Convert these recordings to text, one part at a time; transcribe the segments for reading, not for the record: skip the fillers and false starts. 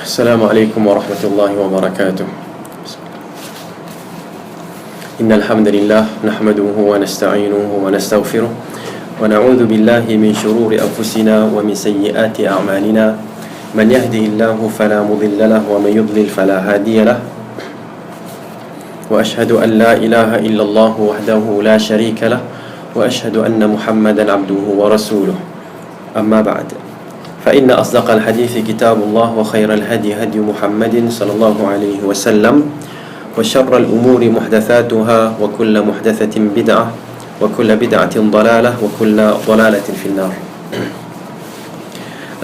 Assalamualaikum warahmatullahi wabarakatuh. Innal hamdalillah nahmaduhu wa nasta'inuhu wa nastaghfiruh wa na'udzu billahi min shururi anfusina wa min sayyiati a'malina. Man yahdihillahu fala mudilla lahu wa man yudlil fala hadiya lahu. Wa ashhadu an la ilaha illallah wahdahu la sharika lahu wa ashhadu anna Muhammadan 'abduhu wa rasuluh. Amma ba'd. فإن أصدق الحديث كتاب الله وخير الهدي هدي محمد صلى الله عليه وسلم وشر الأمور محدثاتها وكل محدثة بدعة وكل بدعة ضلالة وكل ضلالة في النار.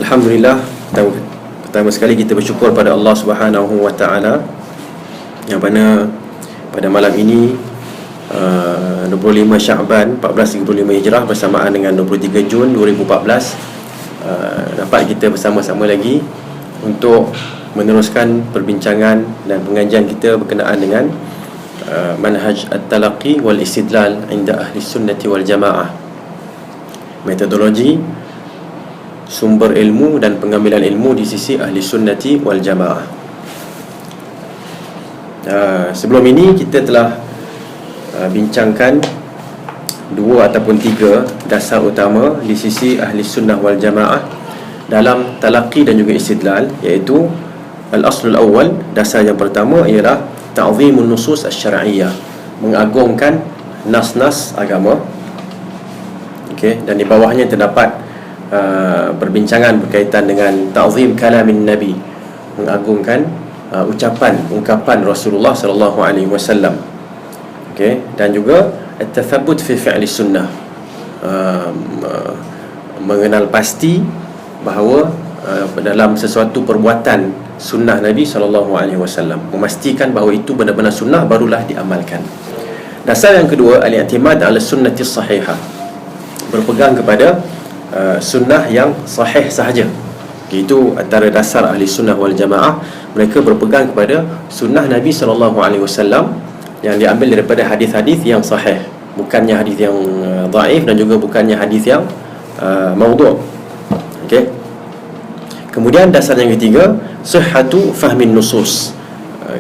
Alhamdulillah, pertama sekali kita bersyukur pada Allah Subhanahu wa taala yang mana pada malam ini 25 Sya'ban 1435 Hijrah bersamaan dengan 23 Jun 2014 dapat kita bersama-sama lagi untuk meneruskan perbincangan dan pengajian kita berkenaan dengan manhaj at-talaqi wal istidlal inda ahli sunnati wal jamaah, metodologi, sumber ilmu dan pengambilan ilmu di sisi ahli sunnati wal jamaah. Sebelum ini kita telah bincangkan dua ataupun tiga dasar utama di sisi ahli sunnah wal jamaah dalam talaqi dan juga istidlal, iaitu al-aslul awal, dasar yang pertama ialah ta'zimun nusus asy-syar'iyyah, mengagungkan nas-nas agama. Okey, dan di bawahnya terdapat perbincangan berkaitan dengan ta'zim kalamin nabi, mengagungkan ungkapan Rasulullah sallallahu alaihi wasallam. Okey, dan juga at-tathabbut fi fi'li sunnah, mengenal pasti bahawa dalam sesuatu perbuatan sunnah Nabi SAW, memastikan bahawa itu benar-benar sunnah barulah diamalkan. Dasar yang kedua, al-i'timad ala sunnati sahihah, berpegang kepada sunnah yang sahih sahaja. Itu antara dasar ahli sunnah wal jamaah, mereka berpegang kepada sunnah Nabi SAW yang diambil daripada hadis-hadis yang sahih, bukannya hadis yang dhaif dan juga bukannya hadis yang maudhu'. Okey. Kemudian dasar yang ketiga, sihhatu fahmin nusus,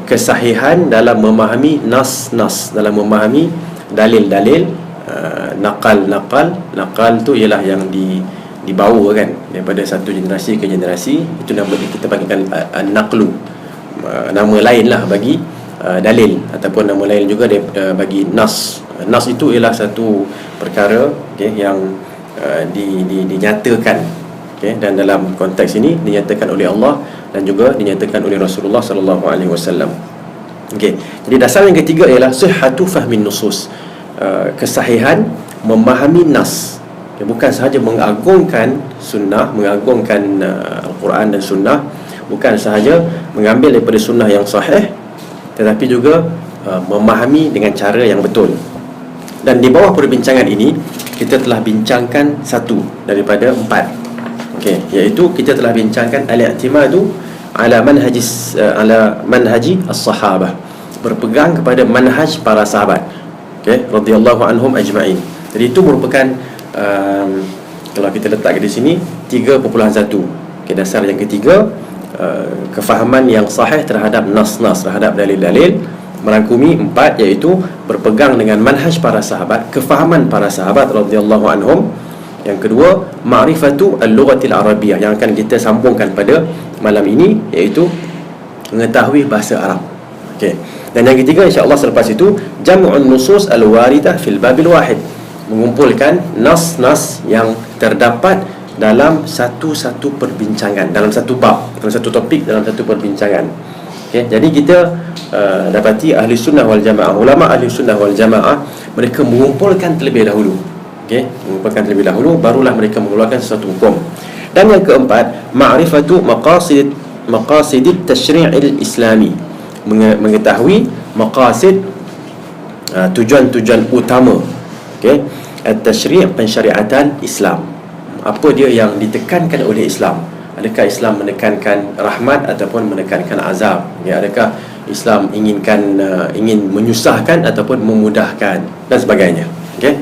kesahihan dalam memahami nas-nas, dalam memahami dalil-dalil. Nakal tu ialah yang dibawa kan daripada satu generasi ke generasi. Itu nama kita panggilkan an-naqlu, nama lain lah bagi dalil, ataupun nama lain juga bagi nas. Nas itu ialah satu perkara, okay, yang dinyatakan, okay, dan dalam konteks ini dinyatakan oleh Allah dan juga dinyatakan oleh Rasulullah sallallahu alaihi wasallam. Okey, jadi dasar yang ketiga ialah sihhatu fahmin nusus, kesahihan memahami nas. Okay, bukan sahaja mengagungkan sunnah, mengagungkan Al-Quran dan sunnah, bukan sahaja mengambil daripada sunnah yang sahih, tetapi juga memahami dengan cara yang betul. Dan di bawah perbincangan ini kita telah bincangkan satu daripada empat, okey, iaitu kita telah bincangkan al-i'timadu ala manhaji as-sahabah, berpegang kepada manhaj para sahabat, okey, radhiyallahu anhum ajma'in. Jadi itu merupakan kalau kita letak di sini 3.1. Okey, dasar yang ketiga, kefahaman yang sahih terhadap nas-nas, terhadap dalil-dalil, merangkumi empat, iaitu berpegang dengan manhaj para sahabat, kefahaman para sahabat radhiyallahu anhum. Yang kedua, ma'rifatu al-lughatil arabiyyah, yang akan kita sambungkan pada malam ini, iaitu mengetahui bahasa Arab. Okey. Dan yang ketiga, insya-Allah selepas itu, jam'un nusus al-waridah fil babil wahid, mengumpulkan nas-nas yang terdapat dalam satu perbincangan, dalam satu bab, dalam satu topik, dalam satu perbincangan. Okay, jadi kita dapati ahli sunnah wal jamaah, ulama ahli sunnah wal jamaah, mereka mengumpulkan terlebih dahulu. Okay, mengumpulkan terlebih dahulu, barulah mereka mengeluarkan sesuatu hukum. Dan yang keempat, ma'rifatu maqasid tashri'il islami, mengetahui maqasid, tujuan-tujuan utama, okay, at-tashri', pensyariatan Islam. Apa dia yang ditekankan oleh Islam? Adakah Islam menekankan rahmat ataupun menekankan azab? Ya, adakah Islam ingin menyusahkan ataupun memudahkan, dan sebagainya. Okey.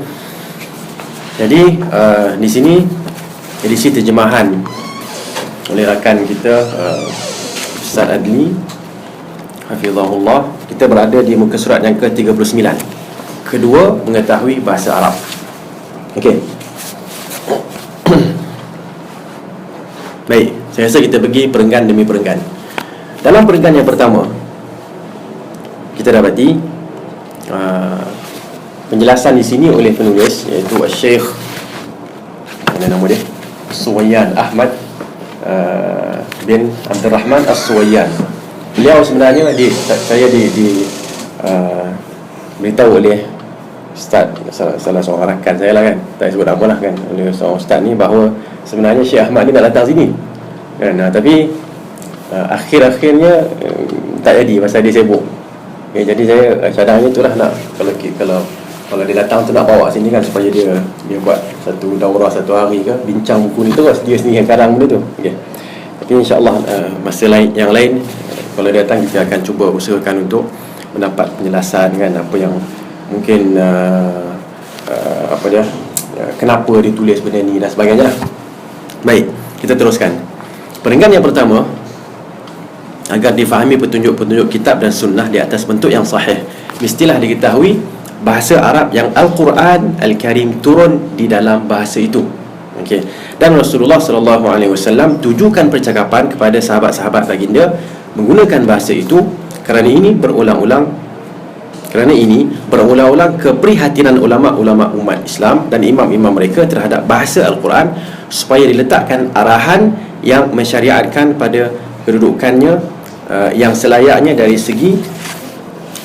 Jadi di sini edisi terjemahan oleh rakan kita Ustaz Adli hafizahullah. Kita berada di muka surat yang ke-39. Kedua, mengetahui bahasa Arab. Okey. Baik, saya rasa kita pergi perenggan demi perenggan. Dalam perenggan yang pertama, kita dapati penjelasan di sini oleh penulis, iaitu Syekh, mana nama dia? Suwayyan Ahmad bin Abdul Rahman As-Suwayyan. Beliau sebenarnya saya beritahu oleh Ustaz, salah seorang rakan saya lah kan, tak sebut apa lah kan, oleh seorang Ustaz ni, bahawa sebenarnya Syekh Ahmad ni nak datang sini kan, tapi akhir-akhirnya tak jadi pasal dia sibuk. Jadi saya cadangnya tu lah, nak kalau dia datang tu nak bawa sini kan, supaya dia buat satu daurah satu hari ke, bincang buku ni terus, dia sendiri yang karang benda tu. Tapi insyaAllah masa yang lain kalau dia datang, kita akan cuba usahakan untuk mendapat penjelasan kan, apa yang mungkin kenapa ditulis benda ni dan sebagainya. Baik, kita teruskan. Perenggan yang pertama, agar difahami petunjuk-petunjuk kitab dan sunnah di atas bentuk yang sahih, mestilah diketahui bahasa Arab yang Al-Quran Al-Karim turun di dalam bahasa itu. Okey. Dan Rasulullah SAW tujukan percakapan kepada sahabat-sahabat baginda menggunakan bahasa itu kerana ini berulang-ulang keprihatinan ulama-ulama umat Islam dan imam-imam mereka terhadap bahasa Al-Quran, supaya diletakkan arahan yang mensyariatkan pada kedudukannya yang selayaknya dari segi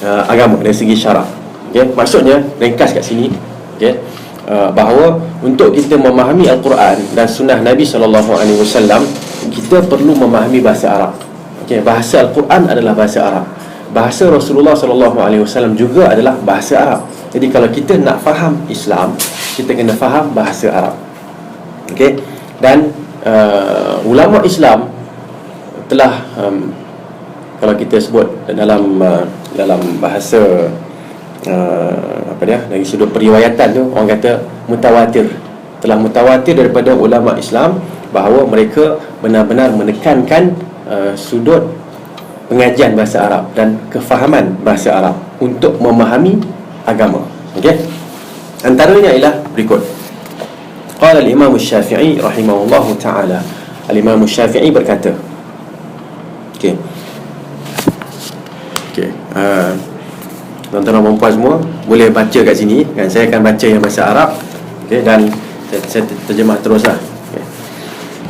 agama, dari segi syarak. Maksudnya, ringkas kat sini, bahawa untuk kita memahami Al-Quran dan sunnah Nabi SAW, kita perlu memahami bahasa Arab. Bahasa Al-Quran adalah bahasa Arab. Bahasa Rasulullah SAW juga adalah bahasa Arab. Jadi kalau kita nak faham Islam, kita kena faham bahasa Arab. Dan ulama Islam telah kalau kita sebut dalam bahasa dari sudut periwayatan tu, orang kata mutawatir. Telah mutawatir daripada ulama Islam bahawa mereka benar-benar menekankan sudut pengajian bahasa Arab dan kefahaman bahasa Arab untuk memahami agama. Antaranya ialah berikut. Qala al-Imam Syafi'i rahimahullahu ta'ala. Al-Imam Syafi'i berkata, tuan-tuan dan puan semua boleh baca kat sini kan. Saya akan baca yang bahasa Arab, dan saya terjemah teruslah.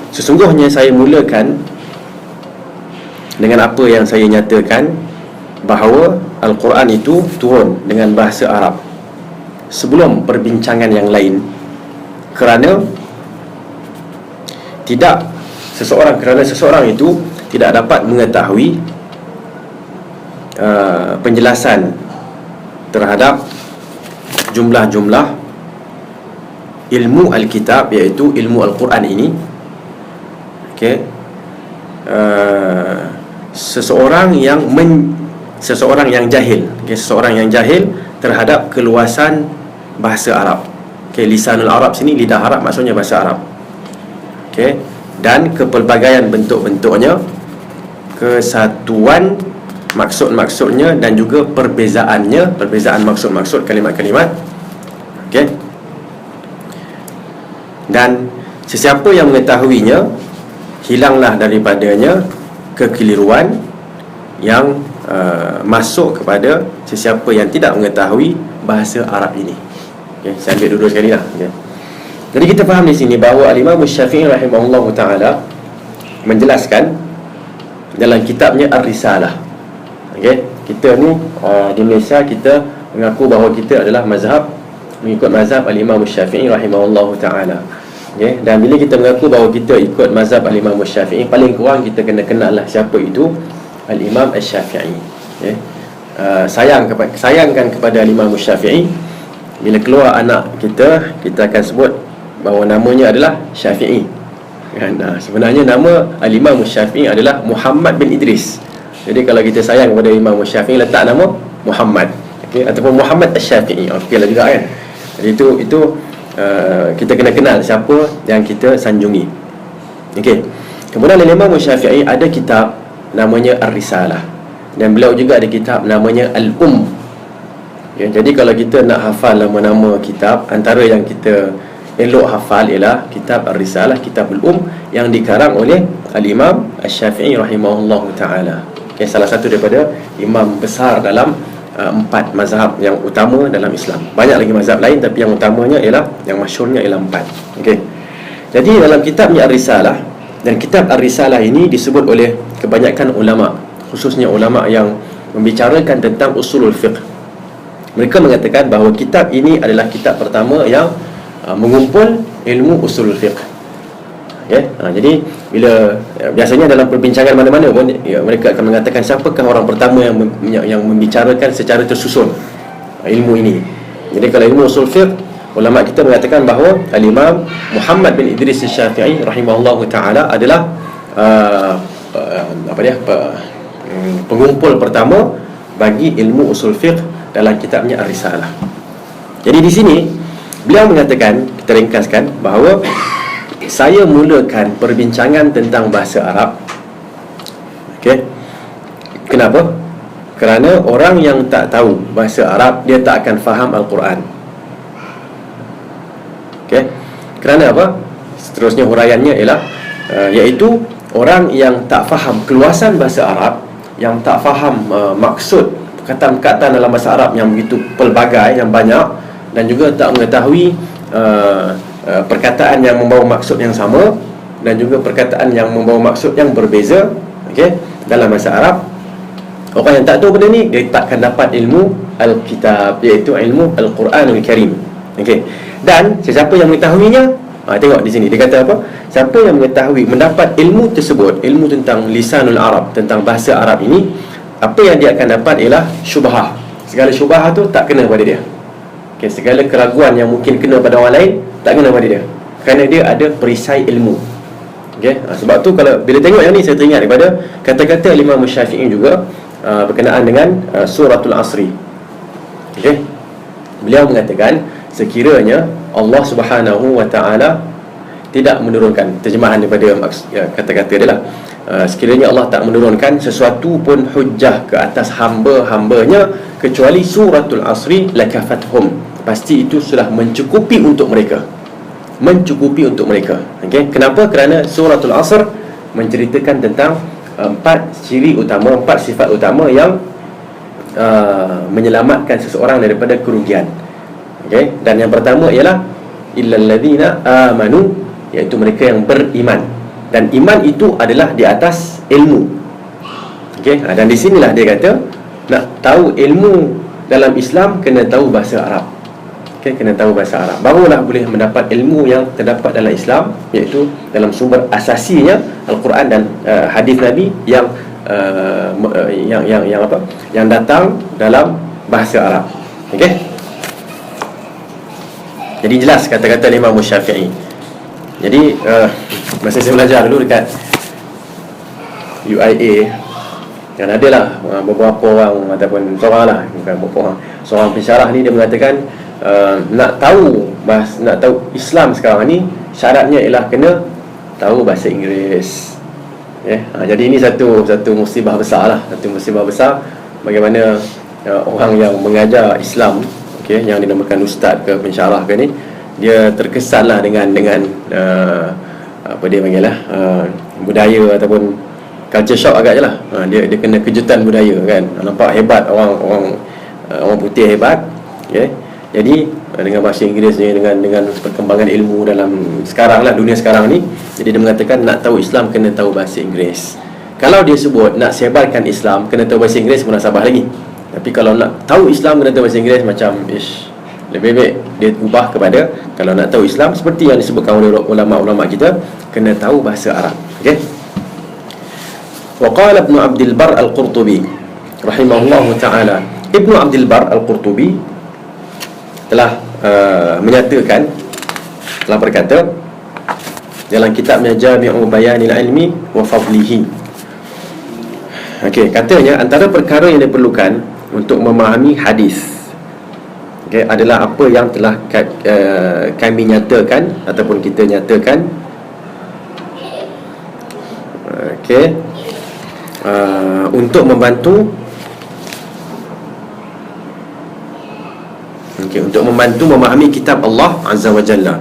Sesungguhnya saya mulakan dengan apa yang saya nyatakan, bahawa Al-Quran itu turun dengan bahasa Arab sebelum perbincangan yang lain, kerana seseorang itu tidak dapat mengetahui penjelasan terhadap jumlah-jumlah ilmu Alkitab, iaitu ilmu Al-Quran ini. Seseorang yang jahil, seseorang yang jahil terhadap keluasan bahasa Arab. Lisanul Arab sini, lidah Arab maksudnya bahasa Arab. Dan kepelbagaian bentuk-bentuknya, kesatuan maksud-maksudnya, dan juga perbezaan maksud-maksud kalimat-kalimat. Dan sesiapa yang mengetahuinya, hilanglah daripadanya kekeliruan yang masuk kepada sesiapa yang tidak mengetahui bahasa Arab ini. Saya ambil dua sekali lah. Jadi kita faham di sini bahawa Al-Imam Syafi'i rahimahullahu ta'ala menjelaskan dalam kitabnya Ar-Risalah. Kita ni di Malaysia, kita mengaku bahawa kita adalah mengikut mazhab Al-Imam Syafi'i rahimahullahu ta'ala. Dan bila kita mengaku bahawa kita ikut mazhab Al-Imam Syafi'i, paling kurang kita kena kenal lah siapa itu Al-Imam Syafi'i. Sayangkan kepada Al-Imam Syafi'i. Bila keluar anak kita akan sebut bahawa namanya adalah Syafi'i. Sebenarnya nama Al-Imam Syafi'i adalah Muhammad bin Idris. Jadi kalau kita sayang kepada Imam Syafi'i, letak nama Muhammad, ataupun Muhammad Syafi'i, okeylah juga kan. Jadi itu kita kena kenal siapa yang kita sanjungi. Kemudian Imam Syafi'i ada kitab namanya Ar-Risalah, dan beliau juga ada kitab namanya Al-Um. Ya, jadi kalau kita nak hafal nama-nama kitab, antara yang kita elok hafal ialah kitab Ar-Risalah, kitab Al-Um yang dikarang oleh Al-Imam Asy-Syafi'i rahimahullahu ta'ala. Okay, salah satu daripada imam besar dalam 4 mazhab yang utama dalam Islam. Banyak lagi mazhab lain, tapi yang utamanya ialah, yang masyhurnya ialah 4. Okey. Jadi dalam kitabnya Ar-Risalah, dan kitab Ar-Risalah ini disebut oleh kebanyakan ulama, khususnya ulama yang membicarakan tentang usulul fiqh. Mereka mengatakan bahawa kitab ini adalah kitab pertama yang mengumpul ilmu usulul fiqh. Okay? Jadi bila biasanya dalam perbincangan mana-mana pun mereka akan mengatakan siapakah orang pertama yang membicarakan secara tersusun ilmu ini. Jadi kalau ilmu usul fiqh, ulama kita mengatakan bahawa Al-Imam Muhammad bin Idris Asy-Syafi'i rahimahullahu taala adalah pengumpul pertama bagi ilmu usul fiqh dalam kitabnya Ar-Risalah. Jadi di sini beliau mengatakan, kita ringkaskan, bahawa saya mulakan perbincangan tentang bahasa Arab. Okey. Kenapa? Kerana orang yang tak tahu bahasa Arab, dia tak akan faham Al-Quran. Okey. Kerana apa? Seterusnya huraiannya ialah iaitu orang yang tak faham keluasan bahasa Arab, yang tak faham maksud perkataan-perkataan dalam bahasa Arab yang begitu pelbagai, yang banyak, dan juga tak mengetahui perkataan yang membawa maksud yang sama, dan juga perkataan yang membawa maksud yang berbeza, okey, dalam bahasa Arab. Orang yang tak tahu benda ni, dia takkan dapat ilmu Al-Kitab, iaitu ilmu Al-Quranul Karim. Okey. Dan sesiapa yang mengetahuinya, tengok di sini dia kata apa? Siapa yang mengetahui, mendapat ilmu tersebut, ilmu tentang lisanul Arab, tentang bahasa Arab ini, apa yang dia akan dapat ialah syubhah. Segala syubhah tu tak kena pada dia. Okay, segala keraguan yang mungkin kena pada orang lain tak kena pada dia, kerana dia ada perisai ilmu. Okay? Sebab tu kalau bila tengok yang ni, saya teringat daripada kata-kata Imam Syafi'i juga berkenaan dengan suratul Asri. Okay? Beliau mengatakan, sekiranya Allah Subhanahu wa ta'ala tidak menurunkan, terjemahan daripada kata-kata dia lah, sekiranya Allah tak menurunkan sesuatu pun hujjah ke atas hamba-hambanya kecuali suratul Asri lakafathum, pasti itu sudah mencukupi untuk mereka. Mencukupi untuk mereka. Okay? Kenapa? Kerana suratul Asr menceritakan tentang 4 ciri utama, 4 sifat utama yang menyelamatkan seseorang daripada kerugian. Okay? Dan yang pertama ialah illal ladzina amanu, iaitu mereka yang beriman. Dan iman itu adalah di atas ilmu. Okay? Dan di sinilah dia kata, nak tahu ilmu dalam Islam kena tahu bahasa Arab. Okay? Kena tahu bahasa Arab, barulah boleh mendapat ilmu yang terdapat dalam Islam, iaitu dalam sumber asasinya Al-Quran dan hadis Nabi yang yang datang dalam bahasa Arab. Okey. Jadi jelas kata-kata Imam Syafi'i. Jadi masa saya belajar dulu dekat UIA, kan adalah beberapa orang, ataupun seorang lah, bukan beberapa orang, seorang pensyarah ni, dia mengatakan nak tahu Islam sekarang ni, syaratnya ialah kena tahu bahasa Inggeris. Jadi ini satu musibah besar lah, satu musibah besar bagaimana orang yang mengajar Islam, yang dinamakan ustaz ke pensyarah ke ni, dia terkesanlah dengan apa dia panggil lah, budaya ataupun culture shock agak je lah. Dia kena kejutan budaya kan, nampak hebat, orang putih hebat, jadi dengan bahasa Inggeris ni, dengan perkembangan ilmu dalam sekarang lah, dunia sekarang ni, jadi dia mengatakan nak tahu Islam kena tahu bahasa Inggeris. Kalau dia sebut nak sebarkan Islam kena tahu bahasa Inggeris, munasabah lagi. Tapi kalau nak tahu Islam kena tahu bahasa Inggeris, macam lebih baik dia ubah kepada, kalau nak tahu Islam seperti yang disebutkan oleh ulama-ulama kita, kena tahu bahasa Arab. Okey. Wa qala Ibnu Abdul Barr Al-Qurtubi rahimahullahu taala, Ibnu Abdul Barr Al-Qurtubi telah menyatakan, telah berkata dalam kitabnya Jami'u Bayanil Ilmi wa Fadlihi. Okey, katanya antara perkara yang diperlukan untuk memahami hadis, adalah apa yang telah kami nyatakan ataupun kita nyatakan. untuk membantu untuk membantu memahami kitab Allah Azza wa Jalla,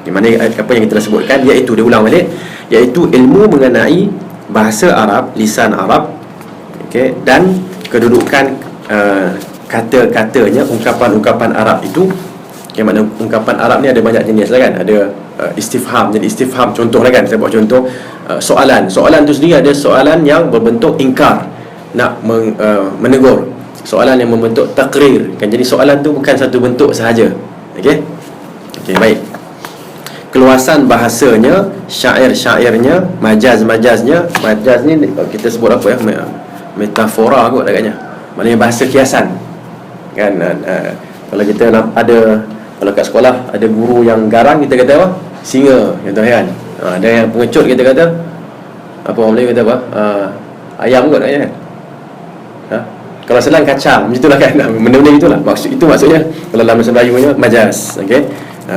di mana apa yang kita dah sebutkan, iaitu, dia ulang balik, iaitu ilmu mengenai bahasa Arab, lisan Arab, dan kedudukan kata-katanya, ungkapan-ungkapan Arab itu. Yang mana ungkapan Arab ni ada banyak jenis lah kan. Ada istifham. Jadi istifham, contoh lah kan, saya buat contoh soalan. Soalan tu sendiri ada soalan yang berbentuk ingkar, nak menegur. Soalan yang membentuk takrir kan. Jadi soalan tu bukan satu bentuk sahaja. Okey, baik. Keluasan bahasanya, syair-syairnya, majaz-majaznya. Majaz ni kita sebut apa ya, metafora kot agaknya, maknanya bahasa kiasan kan. Kalau kita ada, kalau kat sekolah ada guru yang garang, kita kata apa? Singa, contoh kan. Ada yang pengecut, kita kata apa, orang Melayu kata apa? Ayam kot kan. Kalau selang kacang, macam itulah kan. Benda-benda itulah. Maksudnya kalau dalam bahasa Melayunya majaz,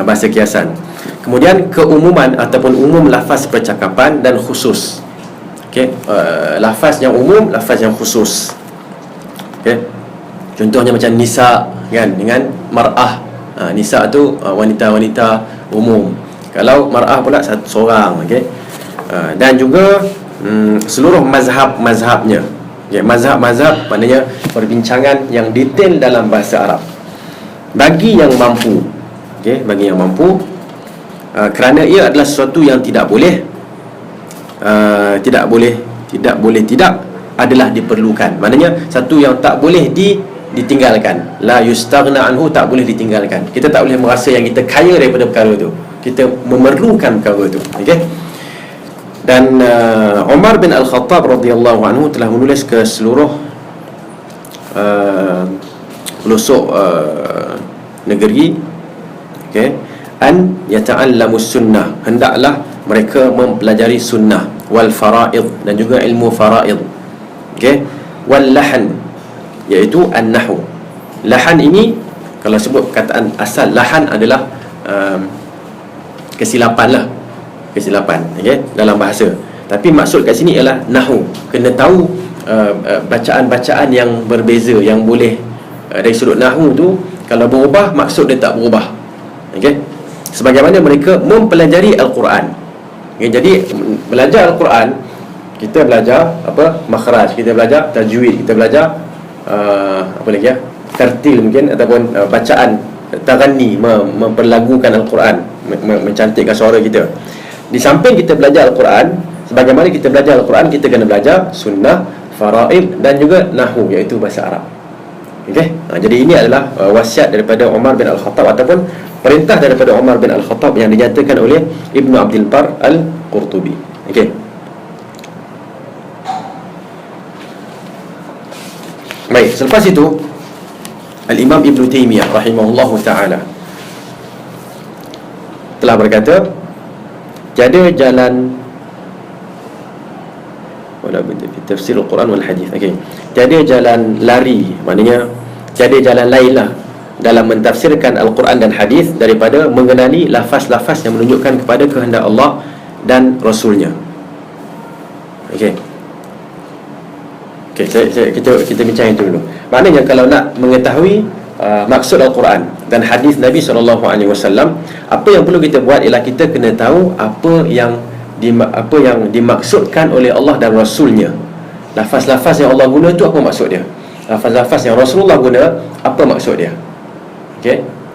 bahasa kiasan. Kemudian keumuman ataupun umum lafaz percakapan dan khusus. Lafaz yang umum, lafaz yang khusus. Contohnya macam nisa kan, dengan mar'ah. Nisa tu wanita-wanita umum. Kalau mar'ah pula seorang. Dan juga seluruh mazhab-mazhabnya. Mazhab-mazhab maknanya perbincangan yang detail dalam bahasa Arab bagi yang mampu. Bagi yang mampu, kerana ia adalah sesuatu yang tidak boleh tidak adalah diperlukan. Maknanya satu yang tak boleh ditinggalkan. La yustaghna anhu, tak boleh ditinggalkan. Kita tak boleh merasa yang kita kaya daripada perkara tu. Kita memerlukan perkara tu. Dan Umar bin Al-Khattab radhiyallahu anhu telah menulis ke seluruh pelosok negeri, an yata'allamus sunnah, hendaklah mereka mempelajari sunnah, wal fara'id, dan juga ilmu fara'id, wal lahan, iaitu an-nahwu. Lahan ini, kalau sebut perkataan asal lahan adalah kesilapan lah, kesilapan dalam bahasa. Tapi maksud kat sini ialah nahwu. Kena tahu bacaan-bacaan yang berbeza, yang boleh dari sudut nahwu tu, kalau berubah, maksud dia tak berubah. Sebagaimana mereka mempelajari Al-Quran. Jadi belajar Al-Quran, kita belajar apa? Makhraj, kita belajar tajwid, kita belajar apa lagi ya? Tartil mungkin, ataupun bacaan taganni, memperlagukan Al-Quran, mencantikkan suara kita. Di samping kita belajar Al-Quran, sebagaimana kita belajar Al-Quran, kita kena belajar sunnah, faraid, dan juga nahwu, iaitu bahasa Arab. Jadi ini adalah wasiat daripada Umar bin Al-Khattab, ataupun perintah daripada Umar bin Al-Khattab yang dinyatakan oleh Ibn Abdul Bar Al-Qurtubi. Baik, selepas itu Al-Imam Ibn Taymiyah rahimahullahu ta'ala telah berkata, tiada jalan tafsir Al-Quran wal Hadis. Tiada jalan lari, maknanya tiada jalan lain lah dalam mentafsirkan Al-Quran dan Hadis daripada mengenali lafaz-lafaz yang menunjukkan kepada kehendak Allah dan Rasulnya. Kita bincang itu dulu. Maknanya kalau nak mengetahui maksud Al-Quran dan hadis Nabi SAW, apa yang perlu kita buat ialah kita kena tahu apa yang dimaksudkan oleh Allah dan Rasulnya. Lafaz-lafaz yang Allah guna tu apa maksud dia? Lafaz-lafaz yang Rasulullah guna, apa maksud dia?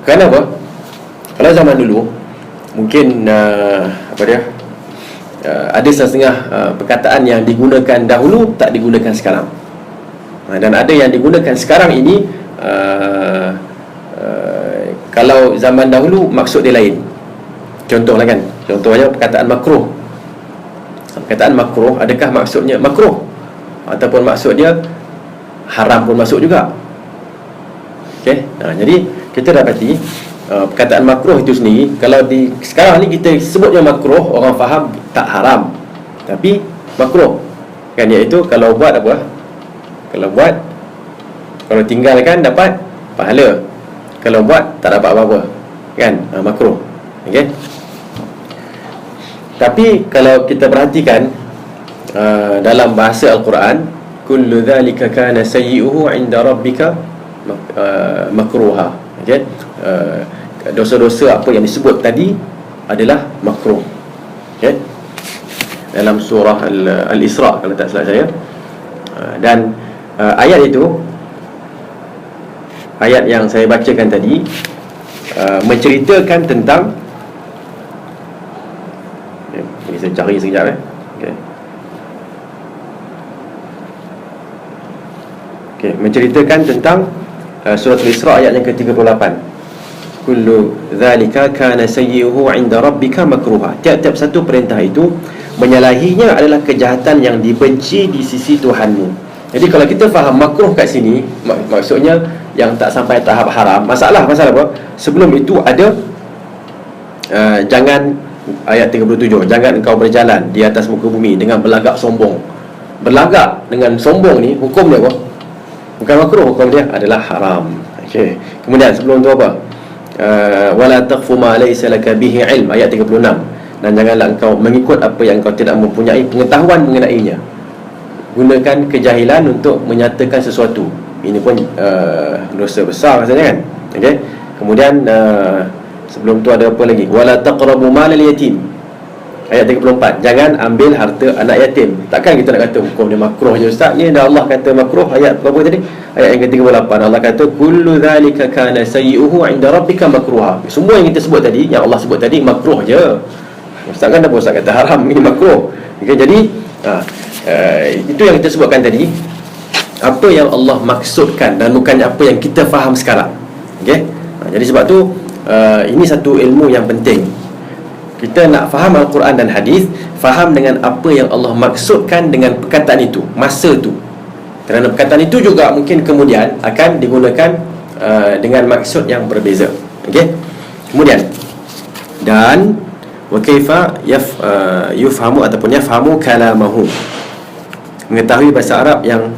Kenapa? Kalau zaman dulu mungkin ada setengah perkataan yang digunakan dahulu tak digunakan sekarang, dan ada yang digunakan sekarang ini. Kalau zaman dahulu maksud dia lain. Contohlah kan, contohnya perkataan makruh. Perkataan makruh, adakah maksudnya makruh ataupun maksud dia haram pun masuk juga. Jadi kita dapati perkataan makruh itu sendiri, kalau di sekarang ni kita sebutnya makruh, orang faham tak haram, tapi makruh kan, iaitu kalau buat apa? Kalau tinggalkan dapat pahala, kalau buat tak dapat apa-apa kan, makruh. Tapi kalau kita perhatikan dalam bahasa Al-Quran, kullu dhalika kana sayyi'uhu 'inda rabbika makruha. Okey, dosa-dosa apa yang disebut tadi adalah makruh. Okey, dalam surah Al-Isra kalau tak salah saya. Dan ayat itu, ayat yang saya bacakan tadi, menceritakan tentang, ini saya cari sekejap okay. Okay, menceritakan tentang surah Al-Isra ayat yang ke-38. Kullu dhalika kana sayyi'uhu 'inda rabbika makruha. Tiap-tiap satu perintah itu, menyalahinya adalah kejahatan yang dibenci di sisi Tuhanmu. Jadi kalau kita faham makruh kat sini, maksudnya yang tak sampai tahap haram. Masalah apa? Sebelum itu ada jangan, ayat 37, jangan engkau berjalan di atas muka bumi dengan berlagak sombong. Berlagak dengan sombong ni, hukum dia apa? Bukan makruh, hukum dia adalah haram. Okey. Kemudian sebelum tu apa? Wala taqfu ma laysa laka bihi ilm, ayat 36. Dan janganlah engkau mengikut apa yang engkau tidak mempunyai pengetahuan mengenainya. Gunakan kejahilan untuk menyatakan sesuatu. Ini pun dosa besar rasanya kan. Okey. Kemudian sebelum tu ada apa lagi? Wala taqrabu malal yatim, ayat 34. Jangan ambil harta anak yatim. Takkan kita nak kata hukum dia makruh je ustaz? Ni dah Allah kata makruh. Ayat berapa tadi? Ayat yang ke-38. Allah kata kullu dhalika kana sayyi'uhu 'inda rabbika makruha. Semua yang kita sebut tadi, yang Allah sebut tadi, makruh je. Ustaz kan dah ustaz kata haram, ini makruh. Okey, jadi itu yang kita sebutkan tadi, apa yang Allah maksudkan dan bukannya apa yang kita faham sekarang. Okey. Jadi sebab tu ini satu ilmu yang penting. Kita nak faham Al-Quran dan hadis, faham dengan apa yang Allah maksudkan dengan perkataan itu, masa tu. Kerana perkataan itu juga mungkin kemudian akan digunakan dengan maksud yang berbeza. Okey. Kemudian, dan wa kaifa yufhamu ataupun yafhamu kalamahu, mengetahui bahasa Arab yang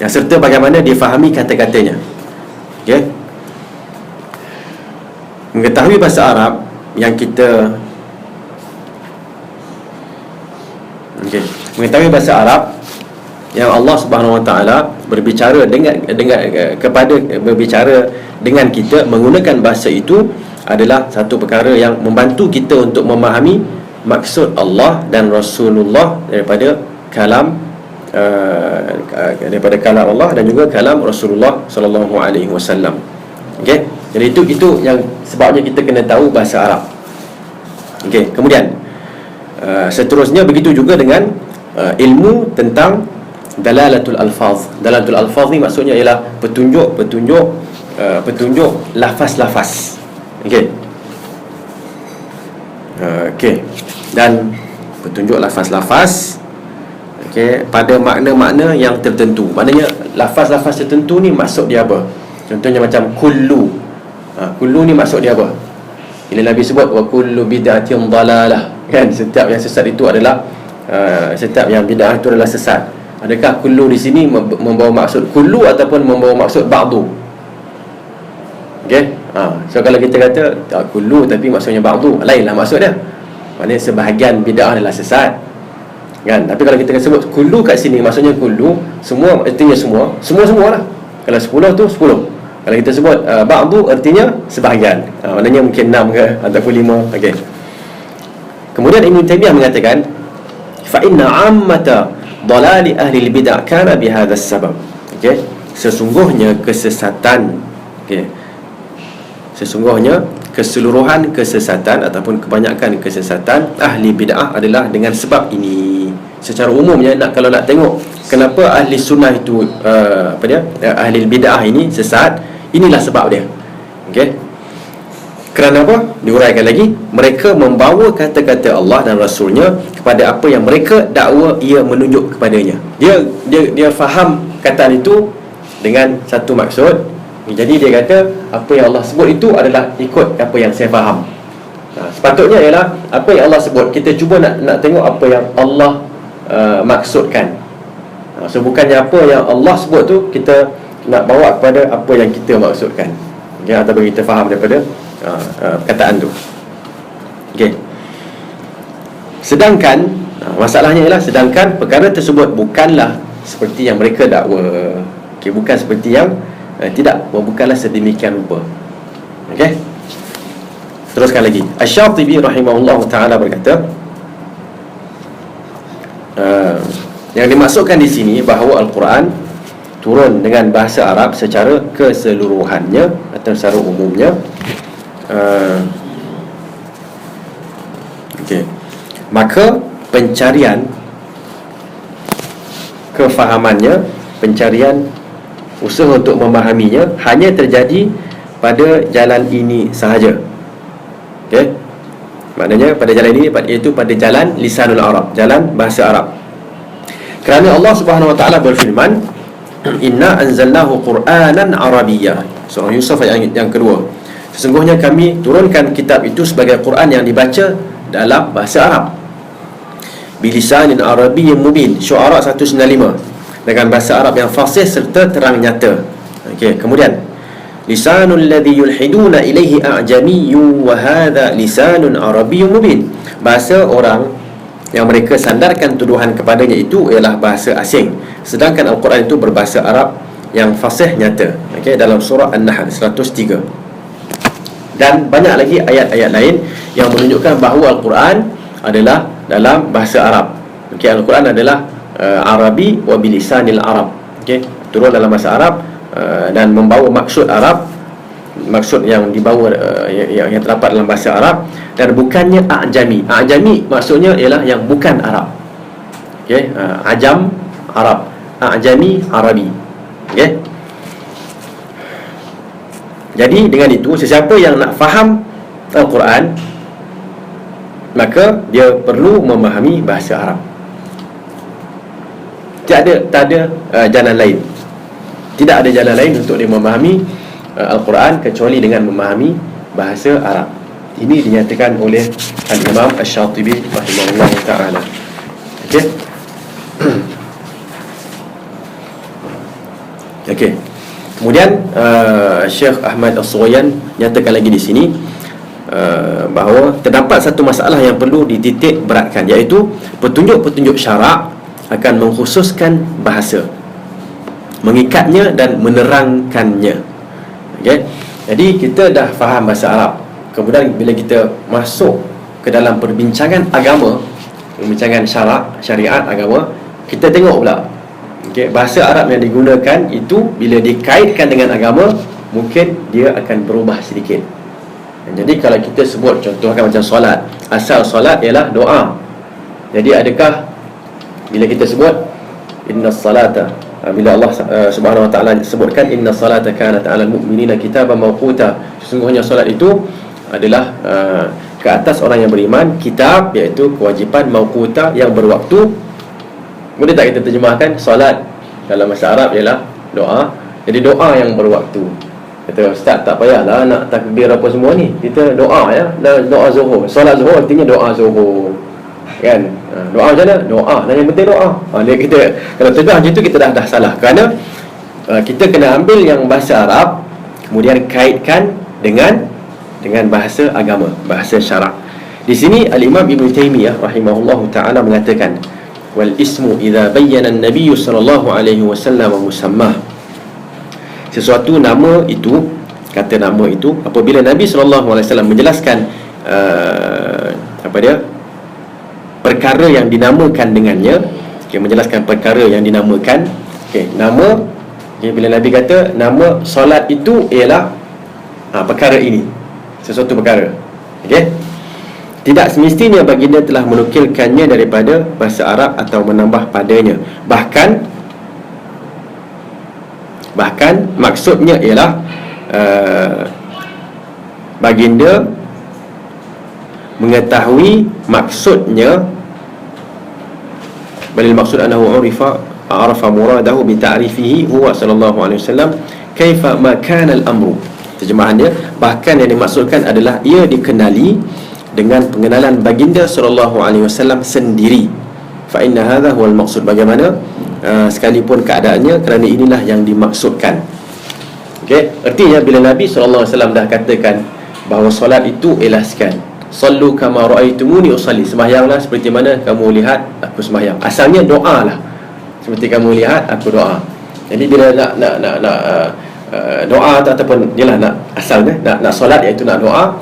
serta bagaimana dia fahami kata-katanya. Okey. Mengetahui bahasa Arab yang kita mengetahui bahasa Arab yang Allah Subhanahu Wa Taala berbicara berbicara dengan kita menggunakan bahasa itu adalah satu perkara yang membantu kita untuk memahami maksud Allah dan Rasulullah daripada kalam Allah dan juga kalam Rasulullah sallallahu alaihi wasallam. Okey. Jadi itu yang sebabnya kita kena tahu bahasa Arab. Okey, kemudian seterusnya begitu juga dengan ilmu tentang dalalatul alfaz. Dalalatul alfaz ni maksudnya ialah petunjuk lafaz-lafaz. Okey. Okey. Dan petunjuk lafaz-lafaz pada makna-makna yang tertentu. Maknanya lafaz-lafaz tertentu ni maksud dia apa? Contohnya macam kullu. Kullu ni maksud dia apa? Bila Nabi sebut wa kullu bid'atin dalalah, kan, setiap yang sesat itu adalah setiap yang bid'ah itu adalah sesat. Adakah kullu di sini membawa maksud kullu ataupun membawa maksud ba'du? Okey. So kalau kita kata kullu tapi maksudnya ba'du, lainlah maksud dia. Maknanya sebahagian bid'ah adalah sesat. Kan? Tapi kalau kita sebut kullu kat sini maksudnya kullu, semua, artinya semua lah. Kalau 10 tu 10. Kalau kita sebut ba'du artinya sebahagian. Maknanya mungkin 6 ke ataupun 5. Okey. Kemudian Ibn Taymiyah mengatakan fa inna 'ammata dalali ahli al-bid'ah kana bihadha as-sabab. Okey. Sesungguhnya kesesatan, sesungguhnya keseluruhan kesesatan ataupun kebanyakan kesesatan ahli bid'ah adalah dengan sebab ini. Secara umumnya kalau nak tengok kenapa ahli sunnah itu ahli bid'ah ini sesat, inilah sebab dia. Okey. Kerana apa? Diuraikan lagi, mereka membawa kata-kata Allah dan Rasulnya kepada apa yang mereka dakwa ia menunjuk kepadanya. Dia faham kataan itu dengan satu maksud. Jadi dia kata apa yang Allah sebut itu adalah ikut apa yang saya faham. Sepatutnya ialah apa yang Allah sebut, kita cuba nak tengok apa yang Allah maksudkan. So bukannya apa yang Allah sebut tu kita nak bawa kepada apa yang kita maksudkan, ataupun kita faham daripada perkataan tu. Okey. Sedangkan Masalahnya ialah sedangkan perkara tersebut bukanlah seperti yang mereka dakwa. Bukan seperti yang bukanlah sedemikian rupa. Teruskan lagi. Asy-Syatibi rahimahullah taala berkata, yang dimaksudkan di sini bahawa Al-Quran turun dengan bahasa Arab secara keseluruhannya atau secara umumnya. Maka pencarian kefahamannya, pencarian usaha untuk memahaminya hanya terjadi pada jalan ini sahaja. Maknanya pada jalan ini, iaitu pada jalan lisanul Arab, jalan bahasa Arab. Kerana Allah Subhanahu wa taala berfirman, "Inna anzalnahu Qur'anan Arabiyyah." Surah Yusuf ayat yang kedua. Sesungguhnya kami turunkan kitab itu sebagai Quran yang dibaca dalam bahasa Arab. Bilisanin Arabiyyin mubin. Syu'ara 195. Dengan bahasa Arab yang fasih serta terang nyata. Kemudian lisanul ladzi yulhiduna ilaihi a'jamiyyun wa hadha lisanun arabiyyun mubin. Bahasa orang yang mereka sandarkan tuduhan kepadanya itu ialah bahasa asing, sedangkan Al-Quran itu berbahasa Arab yang fasih nyata. Dalam surah An-Nahl 103. Dan banyak lagi ayat-ayat lain yang menunjukkan bahawa Al-Quran adalah dalam bahasa Arab. Al-Quran adalah Arabi wa bilisanil Arab. Turun dalam bahasa Arab dan membawa maksud Arab, maksud yang dibawa yang terdapat dalam bahasa Arab, dan bukannya a'jami. A'jami maksudnya ialah yang bukan Arab. Ajam Arab, a'jami Arabi. Jadi dengan itu, sesiapa yang nak faham Al-Quran, maka dia perlu memahami bahasa Arab. Tak ada jalan lain. Tidak ada jalan lain untuk dia memahami Al-Quran kecuali dengan memahami bahasa Arab. Ini dinyatakan oleh Al-Imam Asy-Syatibi rahimahullah ta'ala. Kemudian Syekh Ahmad As-Suwayan nyatakan lagi di sini bahawa terdapat satu masalah yang perlu dititik beratkan, iaitu petunjuk-petunjuk syarak akan mengkhususkan bahasa, mengikatnya dan menerangkannya. Jadi kita dah faham bahasa Arab. Kemudian bila kita masuk ke dalam perbincangan agama, perbincangan syariat agama, kita tengok pula bahasa Arab yang digunakan itu bila dikaitkan dengan agama, mungkin dia akan berubah sedikit. Jadi kalau kita sebut, contohkan macam solat, asal solat ialah doa. Jadi adakah bila kita sebut innas salata, bila Allah Subhanahu wa taala sebutkan innas salata kanat 'alal mu'minina kitaban mawquta, sesungguhnya solat itu adalah ke atas orang yang beriman kitab, iaitu kewajipan mawquta yang berwaktu. Boleh tak kita terjemahkan solat dalam bahasa Arab ialah doa, jadi doa yang berwaktu. Kata ustaz, tak payahlah nak takbir apa semua ni, kita doa ya, doa zuhur. Solat zuhur artinya doa zuhur, kan? Doa macam mana? Doa, dan yang penting doa. Kita kalau tegas macam tu, kita dah salah. Kerana kita kena ambil yang bahasa Arab, kemudian kaitkan dengan bahasa agama, bahasa syarak. Di sini Al-Imam Ibn Taymiyah rahimahullahu ta'ala mengatakan, wal ismu idza bayyana an-nabiy sallallahu alaihi wasallam musammah. Sesuatu nama itu, kata nama itu, apabila Nabi sallallahu alaihi wasallam menjelaskan perkara yang dinamakan dengannya, menjelaskan perkara yang dinamakan, nama, bila Nabi kata nama solat itu ialah perkara ini, sesuatu perkara, tidak semestinya baginda telah menukilkannya daripada bahasa Arab atau menambah padanya. Bahkan maksudnya ialah baginda mengetahui maksudnya, balil maksud annahu arafa muradahu bi ta'rifihi huwa sallallahu alaihi wasallam kaifa ma kana al-amru. Terjemahannya, bahkan yang dimaksudkan adalah ia dikenali dengan pengenalan baginda sallallahu alaihi wasallam sendiri. Fa inna hadha huwa al-maqsud, bagaimana sekalipun keadaannya, kerana inilah yang dimaksudkan. Artinya bila Nabi sallallahu alaihi wasallam dah katakan bahawa solat itu ialah sekian, sallu kama raaitumuni usalli, sembahyanglah seperti mana kamu lihat aku sembahyang. Asalnya doa lah, seperti kamu lihat aku doa. Jadi bila nak doa ataupun yalah nak asalnya nak solat, iaitu nak doa.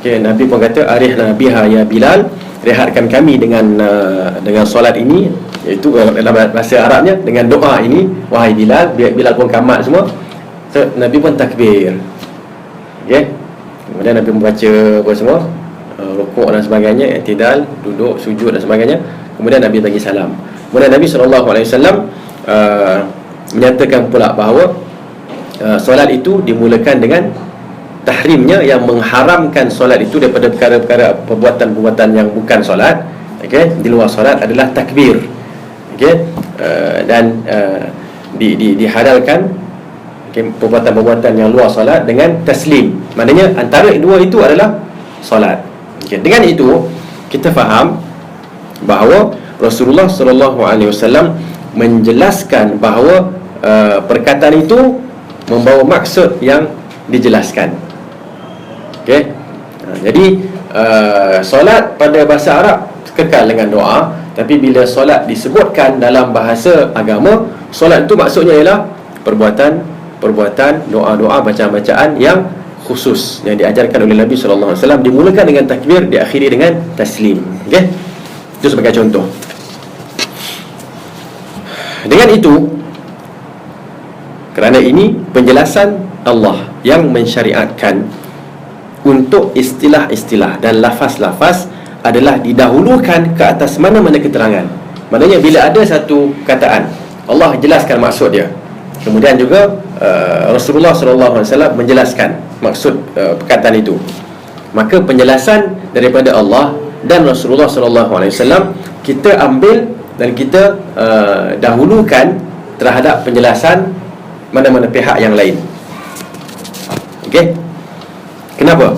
Okey, Nabi pun kata arihna biha ya Bilal, rehatkan kami dengan solat ini, iaitu dalam bahasa Arabnya dengan doa ini wahai Bilal. Bilal pun kamat semua. So, Nabi pun takbir. Okey. Kemudian Nabi membaca apa semua, rukuk dan sebagainya, i'tidal, duduk, sujud dan sebagainya. Kemudian Nabi bagi salam. Kemudian Nabi SAW menyatakan pula bahawa solat itu dimulakan dengan tahrimnya, yang mengharamkan solat itu daripada perkara-perkara perbuatan-perbuatan yang bukan solat, okey, di luar solat adalah takbir. Okey, dan dihalalkan perbuatan-perbuatan yang luar solat dengan taslim. Maknanya antara dua itu adalah solat. Okay. Dengan itu kita faham bahawa Rasulullah SAW menjelaskan bahawa perkataan itu membawa maksud yang dijelaskan. Okay. Jadi solat pada bahasa Arab kekal dengan doa, tapi bila solat disebutkan dalam bahasa agama, solat itu maksudnya ialah perbuatan doa-doa, bacaan-bacaan yang khusus yang diajarkan oleh Nabi SAW, dimulakan dengan takbir, diakhiri dengan taslim. Okey, itu sebagai contoh. Dengan itu, kerana ini penjelasan Allah yang mensyariatkan untuk istilah-istilah dan lafaz-lafaz adalah didahulukan ke atas mana-mana keterangan. Maknanya bila ada satu kataan, Allah jelaskan maksud dia. Kemudian juga Rasulullah SAW menjelaskan maksud perkataan itu. Maka penjelasan daripada Allah dan Rasulullah SAW kita ambil dan kita dahulukan terhadap penjelasan mana-mana pihak yang lain. Okey? Kenapa?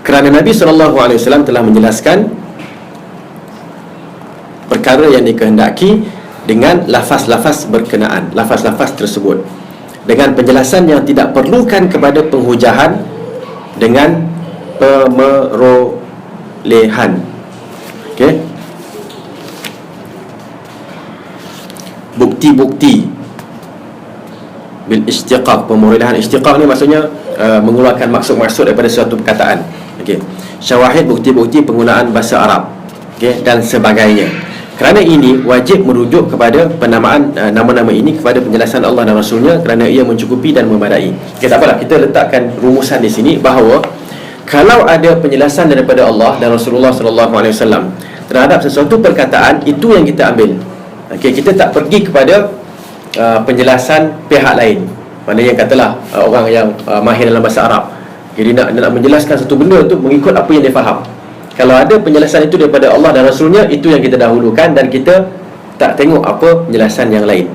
Kerana Nabi SAW telah menjelaskan perkara yang dikehendaki dengan lafaz-lafaz berkenaan, lafaz-lafaz tersebut dengan penjelasan yang tidak perlukan kepada penghujahan dengan pemerolehan. Okey, bukti-bukti bil istiqaq. Pemerolehan istiqaq ni maksudnya mengeluarkan maksud-maksud daripada suatu perkataan. Okey, syawahid, bukti-bukti penggunaan bahasa Arab, okey, dan sebagainya. Kerana ini wajib merujuk kepada penamaan nama-nama ini kepada penjelasan Allah dan Rasulnya, kerana ia mencukupi dan memadai. Okay, tak apalah, kita letakkan rumusan di sini bahawa kalau ada penjelasan daripada Allah dan Rasulullah SAW terhadap sesuatu perkataan, itu yang kita ambil. Okay, kita tak pergi kepada penjelasan pihak lain. Maknanya katalah orang yang mahir dalam bahasa Arab, jadi nak menjelaskan satu benda tu mengikut apa yang dia faham. Kalau ada penjelasan itu daripada Allah dan Rasulnya, itu yang kita dahulukan, dan kita tak tengok apa penjelasan yang lain.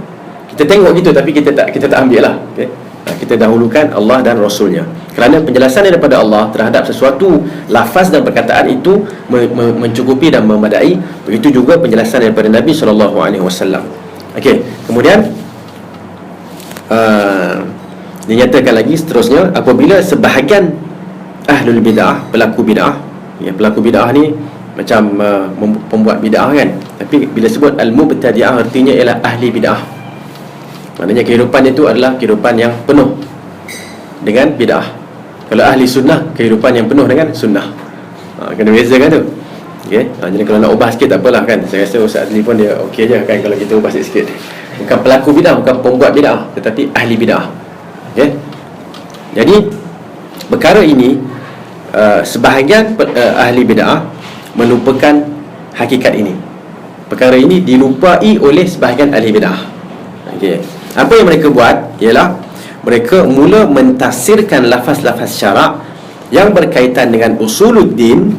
Kita tengok gitu, tapi kita tak ambil lah. Okay? Kita dahulukan Allah dan Rasulnya, kerana penjelasan daripada Allah terhadap sesuatu lafaz dan perkataan itu mencukupi dan memadai. Begitu juga penjelasan daripada Nabi SAW. Okey, kemudian dinyatakan lagi seterusnya, apabila sebahagian ahlul bid'ah, pelaku bid'ah, ya, pelaku bid'ah ni macam pembuat bid'ah kan, tapi bila sebut al-mubtadi'ah artinya ialah ahli bid'ah. Maknanya kehidupan itu adalah kehidupan yang penuh dengan bid'ah. Kalau ahli sunnah, kehidupan yang penuh dengan sunnah. Kena bezakan tu. Okay? Jadi kalau nak ubah sikit tak apalah kan. Saya rasa Ustaz Adli pun dia okey je kan kalau kita ubah sikit. Bukan pelaku bid'ah, bukan pembuat bid'ah, tetapi ahli bid'ah. Okay? Jadi perkara ini sebahagian ahli bid'ah melupakan hakikat ini. Perkara ini dilupai oleh sebahagian ahli bid'ah. Okey. Apa yang mereka buat ialah mereka mula mentafsirkan lafaz-lafaz syarak yang berkaitan dengan usuluddin,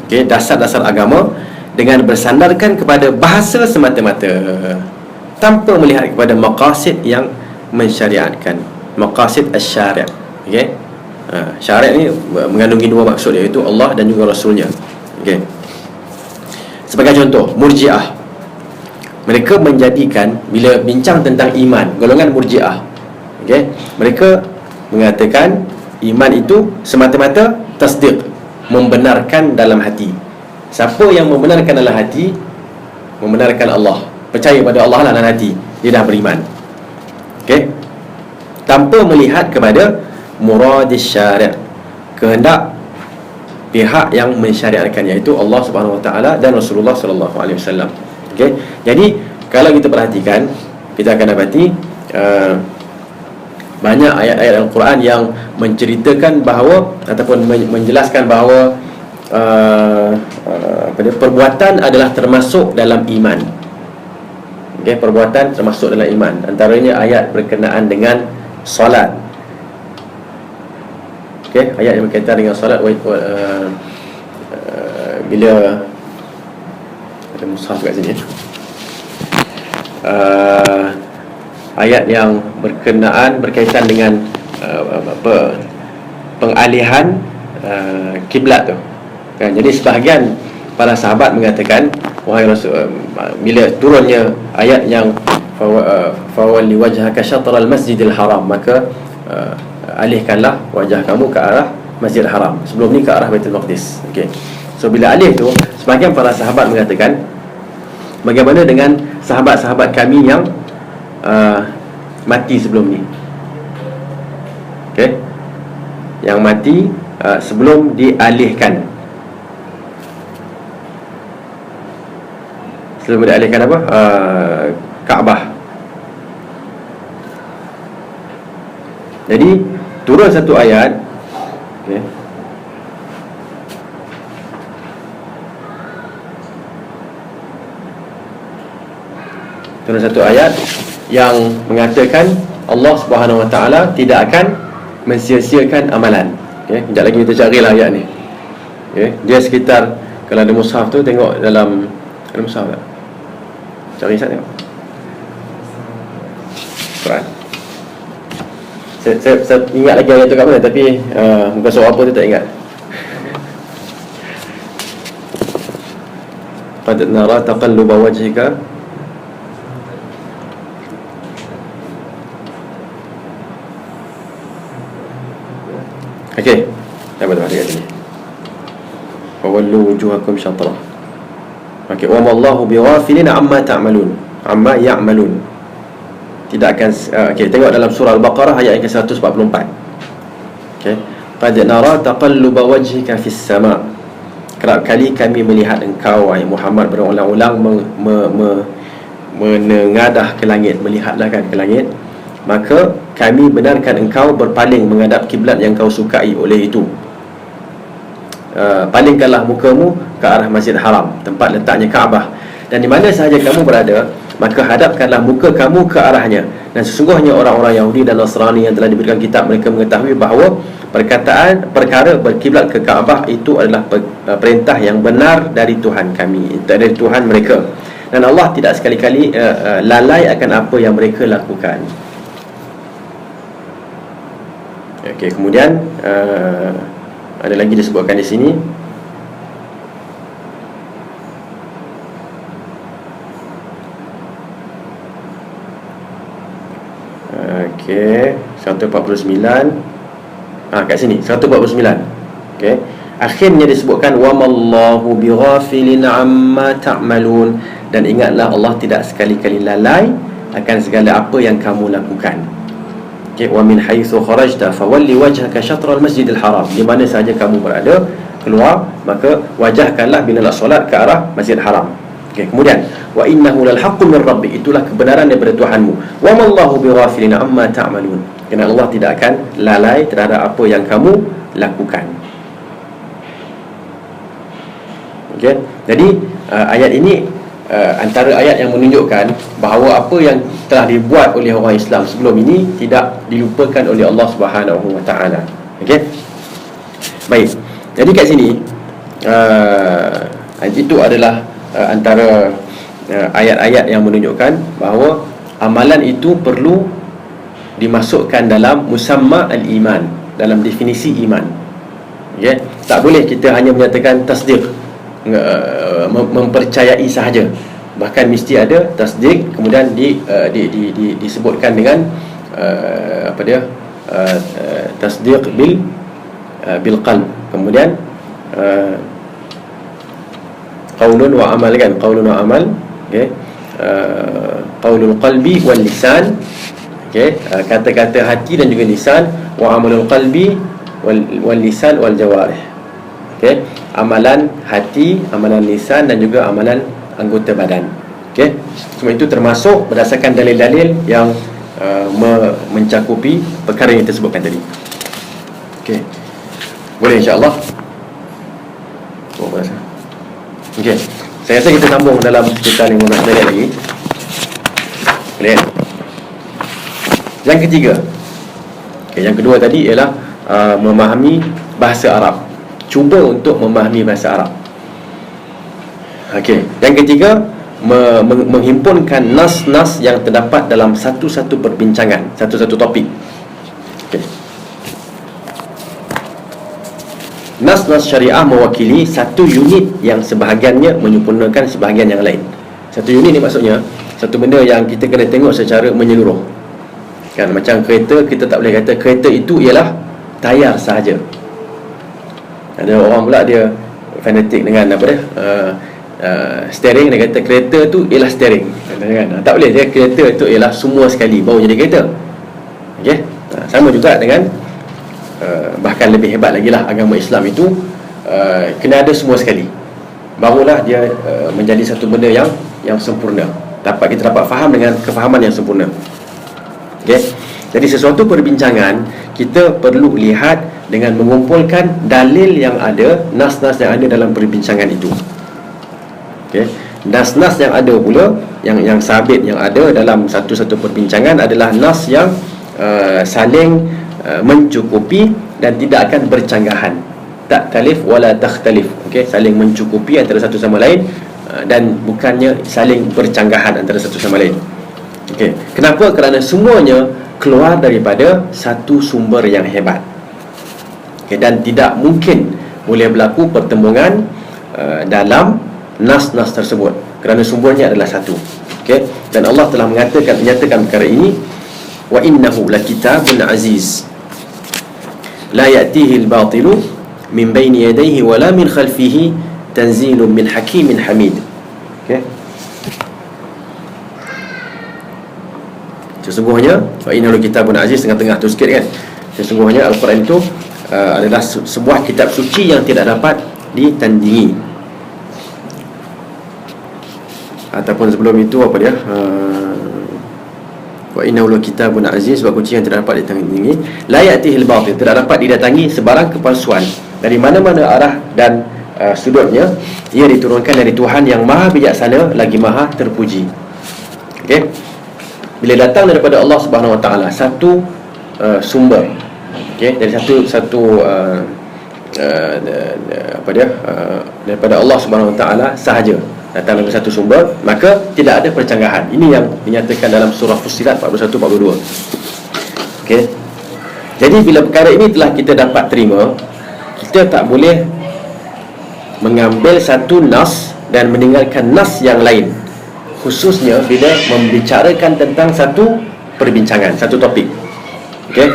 okey, dasar-dasar agama, dengan bersandarkan kepada bahasa semata-mata tanpa melihat kepada maqasid yang mensyariatkan, maqasid asy-syari'. Okey. Syariat ni mengandungi dua maksud, iaitu Allah dan juga Rasulnya. Okay. Sebagai contoh, Murji'ah, mereka menjadikan, bila bincang tentang iman, golongan Murji'ah, okay, mereka mengatakan iman itu semata-mata tasdiq, membenarkan dalam hati. Siapa yang membenarkan dalam hati, membenarkan Allah, percaya pada Allah lah dalam hati, dia dah beriman. Okey, tanpa melihat kepada muradis syari', kehendak pihak yang mensyariatkan, iaitu Allah Subhanahu Wa Taala dan Rasulullah Sallallahu Alaihi Wasallam. Okey, jadi kalau kita perhatikan, kita akan dapati banyak ayat-ayat Al-Quran yang menceritakan bahawa ataupun menjelaskan bahawa perbuatan adalah termasuk dalam iman. Okay, perbuatan termasuk dalam iman. Antaranya ayat berkenaan dengan solat. Okay, ayat yang berkaitan dengan solat. Bila ada mushaf kat sini, ayat yang berkaitan dengan pengalihan kiblat tu kan. Jadi sebahagian para sahabat mengatakan, wahai Rasul, bila turunnya ayat yang fawalli wajhaka syatral masjidil haram, maka alihkanlah wajah kamu ke arah Masjidil Haram. Sebelum ni ke arah Baitul Maqdis. Okey. So bila alih tu, sebahagian para sahabat mengatakan, bagaimana dengan sahabat-sahabat kami yang mati sebelum ni? Okey, yang mati sebelum dialihkan. Sebelum dialihkan apa? Kaabah. Jadi turun satu ayat. Okey, turun satu ayat yang mengatakan Allah Subhanahu Wa Taala tidak akan mensia-siakan amalan. Okey, sekejap lagi kita carilah ayat ni. Okey, dia sekitar, kalau ada mushaf tu tengok dalam, ada mushaf tak? Cari sat tengok. Quran. Saya ingat lagi ayat tu kat mana, tapi bukan surah apa tu tak ingat. Qad nara taqalluba wajhika. Okey, apa tu ayat ni? Fawallu wujuhakum syatrah. Okey, wa mallahu bighafilin amma ta'malun, amma ya'malun. Tidak akan okey, tengok dalam surah Al-Baqarah ayat yang ke-144. Okey, qad nara taqalluba wajhika fis sama'. Kerap kali kami melihat engkau, wahai Muhammad, berulang-ulang menengadah ke langit, melihatlah kan ke langit. Maka kami benarkan engkau berpaling menghadap kiblat yang kau sukai. Oleh itu, palingkanlah mukamu ke arah Masjidil Haram, tempat letaknya Kaabah, dan di mana sahaja kamu berada, maka hadapkanlah muka kamu ke arahnya. Dan sesungguhnya orang-orang Yahudi dan Nasrani yang telah diberikan kitab, mereka mengetahui bahawa perkara berkiblat ke Kaabah itu adalah perintah yang benar dari Tuhan kami, dari Tuhan mereka, dan Allah tidak sekali-kali lalai akan apa yang mereka lakukan. Okey, kemudian ada lagi disebutkan di sini. Okey, 149. Kat sini 149. Okey, akhirnya disebutkan wa mallahu bighafilin amma ta'malun, dan ingatlah Allah tidak sekali-kali lalai akan segala apa yang kamu lakukan. Okey, wa min haitsu kharajta fawalli wajhaka syatral masjidil haram. Di mana sahaja kamu berada, keluar, maka wajahkanlah bila nak solat ke arah Masjidil Haram. Okey, kemudian wa innahu lal haqqu min rabbik, itulah kebenaran daripada Tuhanmu. Wa mallahu bighafilin amma ta'malun, kerana Allah tidak akan lalai terhadap apa yang kamu lakukan. Okey, jadi ayat ini antara ayat yang menunjukkan bahawa apa yang telah dibuat oleh orang Islam sebelum ini tidak dilupakan oleh Allah Subhanahu Wa Taala. Okey, baik. Jadi kat sini itu adalah antara ayat-ayat yang menunjukkan bahawa amalan itu perlu dimasukkan dalam musamma al-iman, dalam definisi iman. Okey, tak boleh kita hanya menyatakan tasdiq, mempercayai sahaja. Bahkan mesti ada tasdik, kemudian disebutkan dengan tasdiq bil qalb, kemudian qaulun wa amal kan, qaulun wa amal, okey. Qaulul qalbi wal lisan, okey, kata-kata hati dan juga lisan, wa amalul qalbi wal lisan wal jawarih, okey, amalan hati, amalan lisan dan juga amalan anggota badan, okey. Semua itu termasuk berdasarkan dalil-dalil yang mencakupi perkara yang tersebutkan tadi. Okey, boleh insya-Allah. Okey, saya rasa kita sambung dalam sekitar 15 minit lagi. Boleh? Yang ketiga, yang kedua tadi ialah memahami bahasa Arab. Cuba untuk memahami bahasa Arab. Okey, yang ketiga, menghimpunkan nas-nas yang terdapat dalam satu-satu perbincangan, satu-satu topik. Okey. Nas-nas syariah mewakili satu unit yang sebahagiannya menyempurnakan sebahagian yang lain. Satu unit ni maksudnya satu benda yang kita kena tengok secara menyeluruh. Kan, macam kereta, kita tak boleh kata kereta itu ialah tayar sahaja. Ada orang pula dia fanatik dengan apa dia, steering, dia kata kereta tu ialah steering, kan? Tak boleh, dia kereta tu ialah semua sekali baru jadi kereta. Okey, sama juga dengan bahkan lebih hebat lagi lah, agama Islam itu kena ada semua sekali, barulah dia menjadi satu benda yang sempurna. Kita dapat faham dengan kefahaman yang sempurna. Okey, jadi sesuatu perbincangan kita perlu lihat dengan mengumpulkan dalil yang ada, nas-nas yang ada dalam perbincangan itu. Okey, nas-nas yang ada pula, yang sabit yang ada dalam satu-satu perbincangan adalah nas yang saling mencukupi dan tidak akan bercanggahan. Tak talif wala takhtalif. Okey, saling mencukupi antara satu sama lain dan bukannya saling bercanggahan antara satu sama lain. Okey, kenapa? Kerana semuanya keluar daripada satu sumber yang hebat. Okey, dan tidak mungkin boleh berlaku pertembungan dalam nas-nas tersebut kerana sumbernya adalah satu. Okey, dan Allah telah menyatakan perkara ini, wa innahu lakitabun aziz la ya'tihi al-batilu min bayni yadayhi wa la min khalfihi tanzilun min hakimin hamid. Okey, sesungguhnya wa innahu kitabun aziz, tengah-tengah tu sikit kan, sesungguhnya Al-Quran itu adalah sebuah kitab suci yang tidak dapat ditandingi. Ataupun sebelum itu apa dia, wa innahu kitabun aziz, sebuah kunci yang tidak dapat ditandingi, la ya'tihil batil, tidak dapat didatangi sebarang kepalsuan dari mana-mana arah dan sudutnya. Ia diturunkan dari Tuhan yang maha bijaksana lagi maha terpuji. Okey, bila datang daripada Allah Subhanahu Wa Taala satu sumber, okey, dari satu apa dia, daripada Allah Subhanahu Wa Taala sahaja, datang dari satu sumber, maka tidak ada percanggahan. Ini yang dinyatakan dalam surah Fussilat 41-42. Okey, jadi bila perkara ini telah kita dapat terima, kita tak boleh mengambil satu nas dan meninggalkan nas yang lain, khususnya bila membicarakan tentang satu perbincangan, satu topik. Okey,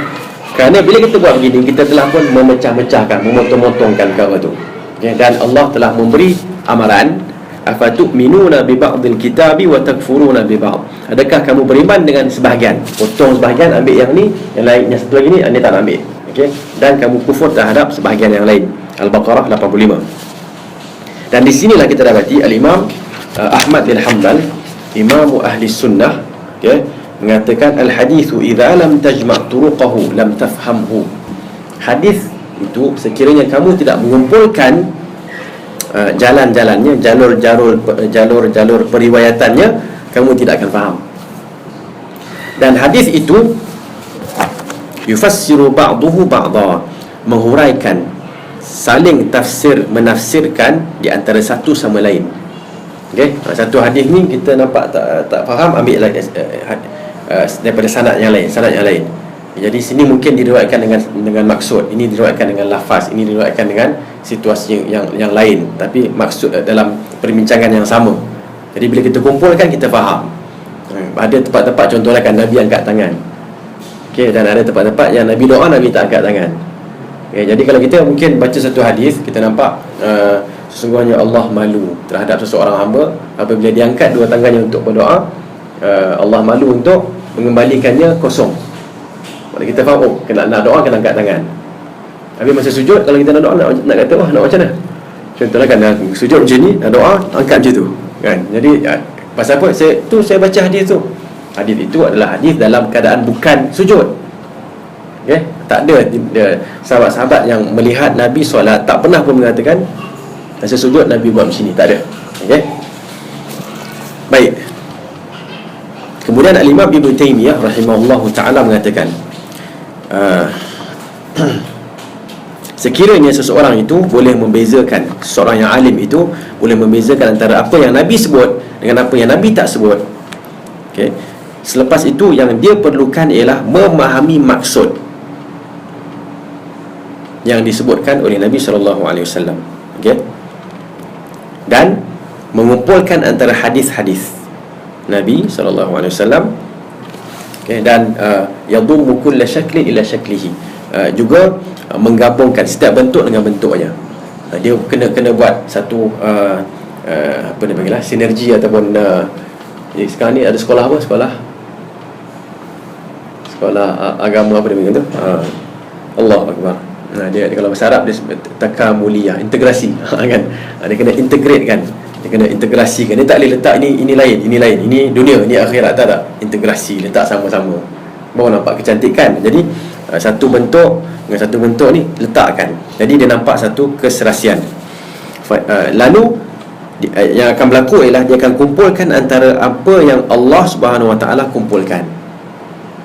kerana bila kita buat begini, kita telah pun memecah-mecahkan, memotong-motongkan perkara itu. Okey, dan Allah telah memberi amaran, afatu'minuna bi ba'dil kitabi wa takfuruna bi ba'd. Adakah kamu beriman dengan sebahagian, potong sebahagian, ambil yang ni, yang lain, yang satu lagi ni, ini tak nak ambil. Okey, dan kamu kufur terhadap sebahagian yang lain. Al-Baqarah 85. Dan di sinilah kita dapati Al-Imam Ahmad bin Hanbal, Imam Ahli Sunnah, okay, mengatakan al-hadithu idza lam tajma' turuqahu lam tafhamhu. Hadis itu sekiranya kamu tidak mengumpulkan jalan-jalannya, jalur-jalur periwayatannya, kamu tidak akan faham. Dan hadis itu yufassiru ba'duhu ba'dha, menghuraikan, saling menafsirkan di antara satu sama lain. Okey, satu hadis ni kita nampak tak faham, ambil daripada sanad yang lain, Jadi sini mungkin diriwayatkan dengan maksud, ini diriwayatkan dengan lafaz, ini diriwayatkan dengan situasi yang lain, tapi maksud dalam perbincangan yang sama. Jadi bila kita kumpulkan, kita faham. Ada tempat-tempat contohnya kan Nabi angkat tangan. Okey, dan ada tempat-tempat yang Nabi doa, Nabi tak angkat tangan. Jadi kalau kita mungkin baca satu hadis, kita nampak sesungguhnya Allah malu terhadap seseorang hamba apabila dia angkat dua tangannya untuk berdoa, Allah malu untuk mengembalikannya kosong. Kalau kita faham, nak doa kena angkat tangan. Habis masa sujud, kalau kita nak doa, nak kata nak macam mana? Contohnya kan, sujud macam ni, nak doa, angkat macam tu kan. Jadi pasal apa? Saya baca hadis tu. Hadis itu adalah hadis dalam keadaan bukan sujud. Tak ada sahabat-sahabat yang melihat Nabi solat tak pernah pun mengatakan masa sujud Nabi buat macam ni, tak ada. Baik. Kemudian Al-Imam Ibn Taymiyah rahimahullahu ta'ala mengatakan, sekiranya seseorang itu boleh membezakan, seseorang yang alim itu boleh membezakan antara apa yang Nabi sebut dengan apa yang Nabi tak sebut, selepas itu yang dia perlukan ialah memahami maksud yang disebutkan oleh Nabi SAW, dan mengumpulkan antara hadis-hadis Nabi SAW, dan yadummu kulla syaklin ila syaklihi, juga menggabungkan setiap bentuk dengan bentuknya. Dia kena buat satu apa dia panggil sinergi ataupun sekarang ni ada sekolah apa? Sekolah agama apa dia panggil tu? Allah Akbar. Dia kalau bahasa Arab dia takamuliyah, integrasi kan. Dia kena integrate kan. Dia kena integrasikan. Dia tak boleh letak ini lain, ini dunia, ini akhirat, tak. Integrasi, letak sama-sama. Baru nampak kecantikan. Jadi satu bentuk dengan satu bentuk ni letakkan. Jadi dia nampak satu keserasian. Lalu yang akan berlaku ialah dia akan kumpulkan antara apa yang Allah Subhanahu Wa Taala kumpulkan.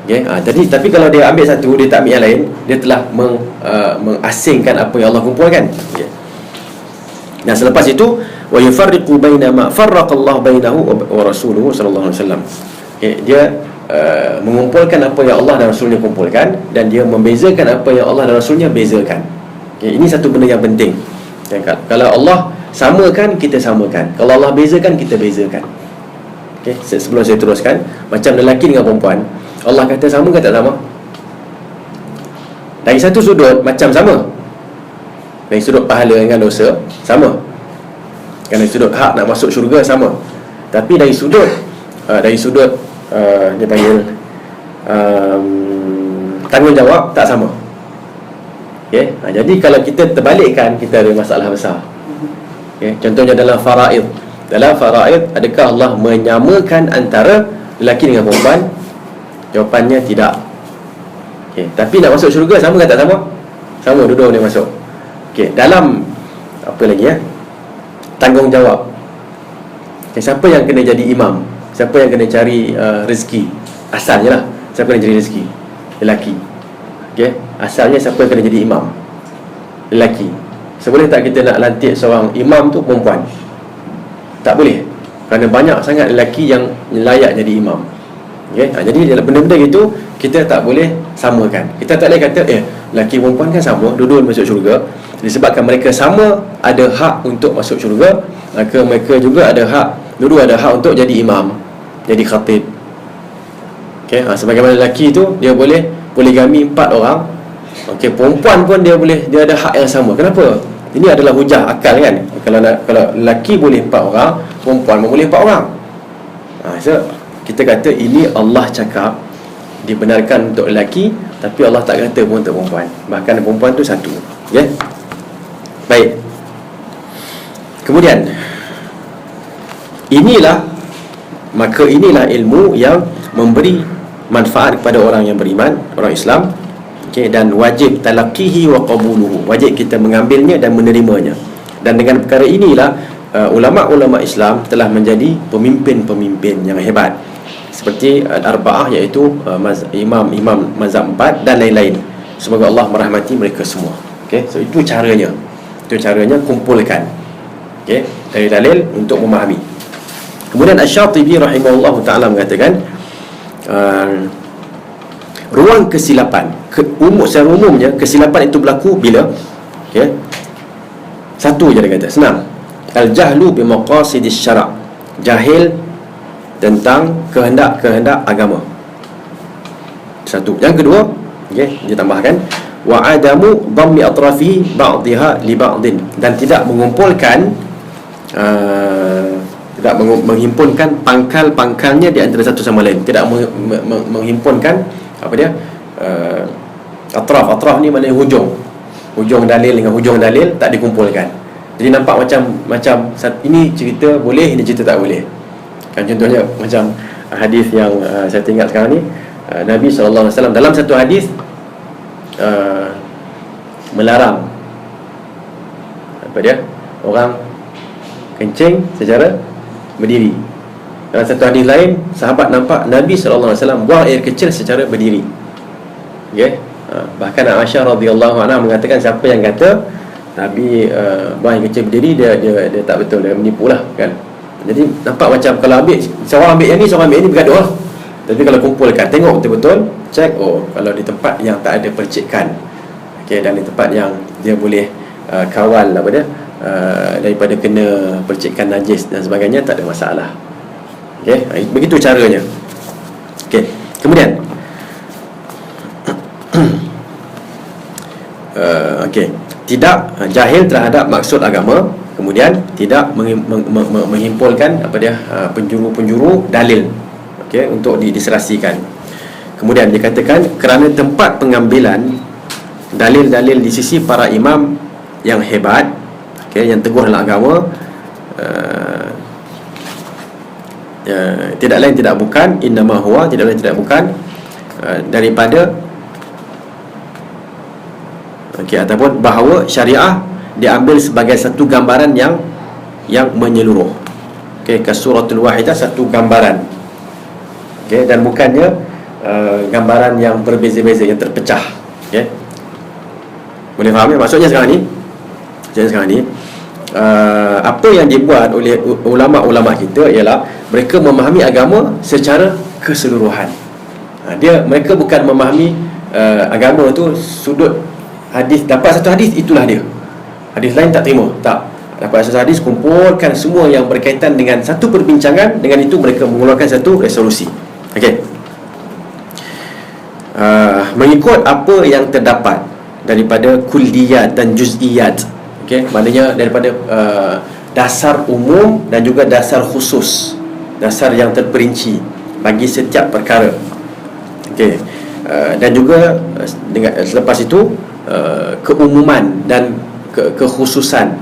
Tapi kalau dia ambil satu, dia tak ambil yang lain, dia telah mengasingkan apa yang Allah kumpulkan. Dan selepas itu, wa yufarriqu baina ma farraqa Allah bainahu wa rasuluhu sallallahu alaihi wasallam. Dia mengumpulkan apa yang Allah dan Rasulnya kumpulkan, dan dia membezakan apa yang Allah dan Rasulnya bezakan. Ini satu benda yang penting. Kalau Allah samakan, kita samakan. Kalau Allah bezakan, kita bezakan. Sebelum saya teruskan, macam lelaki dengan perempuan, Allah kata sama ke tak sama? Dari satu sudut macam sama. Dari sudut pahala dengan dosa sama. Dari sudut hak nak masuk syurga sama. Tapi dari sudut dia panggil tanggungjawab tak sama. Jadi kalau kita terbalikkan, kita ada masalah besar. Contohnya dalam faraid. Dalam faraid, adakah Allah menyamakan antara lelaki dengan perempuan? Jawapannya tidak. Tapi nak masuk syurga sama ke tak sama? Sama, dua-dua boleh masuk. Dalam apa lagi tanggungjawab. Siapa yang kena jadi imam? Siapa yang kena cari rezeki? Asalnya lah, siapa yang cari rezeki? Lelaki. Asalnya siapa yang kena jadi imam? Lelaki. Boleh tak kita nak lantik seorang imam tu perempuan? Tak boleh. Kerana banyak sangat lelaki yang layak jadi imam. Jadi dalam benda-benda itu kita tak boleh samakan. Kita tak boleh kata lelaki perempuan kan sama, dua-dua masuk syurga. Disebabkan mereka sama ada hak untuk masuk syurga, maka mereka juga ada hak, dua-dua ada hak untuk jadi imam, jadi khatib. Sebagaimana lelaki itu dia boleh poligami 4 orang. Perempuan pun dia ada hak yang sama. Kenapa? Ini adalah hujah akal kan. Kalau lelaki boleh 4 orang, perempuan pun boleh 4 orang. So kita kata ini Allah cakap dibenarkan untuk lelaki, tapi Allah tak kata pun untuk perempuan. Bahkan perempuan tu satu. Baik. Kemudian inilah ilmu yang memberi manfaat kepada orang yang beriman, orang Islam. Dan wajib talaqihi wa qabuluhu. Wajib kita mengambilnya dan menerimanya. Dan dengan perkara inilah ulama-ulama Islam telah menjadi pemimpin-pemimpin yang hebat. Seperti Al-Arba'ah, iaitu imam mazhab 4 dan lain-lain. Semoga Allah merahmati mereka semua. So itu caranya. Kumpulkan dari dalil untuk memahami. Kemudian Asy-Syatibi rahimahullahu ta'ala mengatakan ruang kesilapan secara umumnya kesilapan itu berlaku bila satu je dia kata, senang, al-jahlu bi maqasidis syara', jahil tentang kehendak-kehendak agama. Satu. Yang kedua, dia tambahkan wa adamu dhammi atrafi ba'dihha li ba'din, dan tidak mengumpulkan tidak menghimpunkan pangkal-pangkalnya di antara satu sama lain, tidak menghimpunkan apa dia atraf ni maknanya hujung dalil dengan hujung dalil tak dikumpulkan. Jadi nampak macam ini cerita boleh, ini cerita tak boleh. Kan contohnya macam hadis yang saya ingat sekarang ni, Nabi SAW dalam satu hadis melarang apa dia, orang kencing secara berdiri. Dalam satu hadis lain, sahabat nampak Nabi SAW buang air kecil secara berdiri. Okay? Bahkan Aisyah radhiyallahu anha mengatakan, siapa yang kata Nabi buang air kecil berdiri, dia tak betul, dia menipu lah kan. Jadi nampak macam kalau seorang ambil yang ni, seorang ambil yang ni, bergaduh lah. Tapi kalau kumpulkan, tengok betul-betul, cek, kalau di tempat yang tak ada percikan, okay, dan di tempat yang dia boleh kawal apa dia, daripada kena percikan najis dan sebagainya, tak ada masalah. Okay, begitu caranya. Okay, kemudian okay, tidak jahil terhadap maksud agama, kemudian tidak menghimpulkan apa dia, penjuru-penjuru dalil, okay, untuk diserasikan. Kemudian dikatakan kerana tempat pengambilan dalil-dalil di sisi para imam yang hebat, okay, yang teguh dalam agama, tidak lain tidak bukan, innama huwa, tidak lain tidak bukan, daripada ataupun bahawa syariah diambil sebagai satu gambaran yang menyeluruh, kasuratul wahidah, satu gambaran, dan bukannya gambaran yang berbeza-beza, yang terpecah. Boleh faham ya maksudnya sekarang ni? Apa yang dibuat oleh ulama-ulama kita ialah mereka memahami agama secara keseluruhan. Mereka bukan memahami agama tu sudut hadis, dapat satu hadis itulah dia, hadis lain tak terima, tak. Dapat satu hadis, kumpulkan semua yang berkaitan dengan satu perbincangan, dengan itu mereka mengeluarkan satu resolusi. Okey, mengikut apa yang terdapat daripada kulliyat dan juz'iyat. Okey, maknanya daripada dasar umum dan juga dasar khusus, dasar yang terperinci bagi setiap perkara. Okey, dan juga selepas itu keumuman dan kekhususan,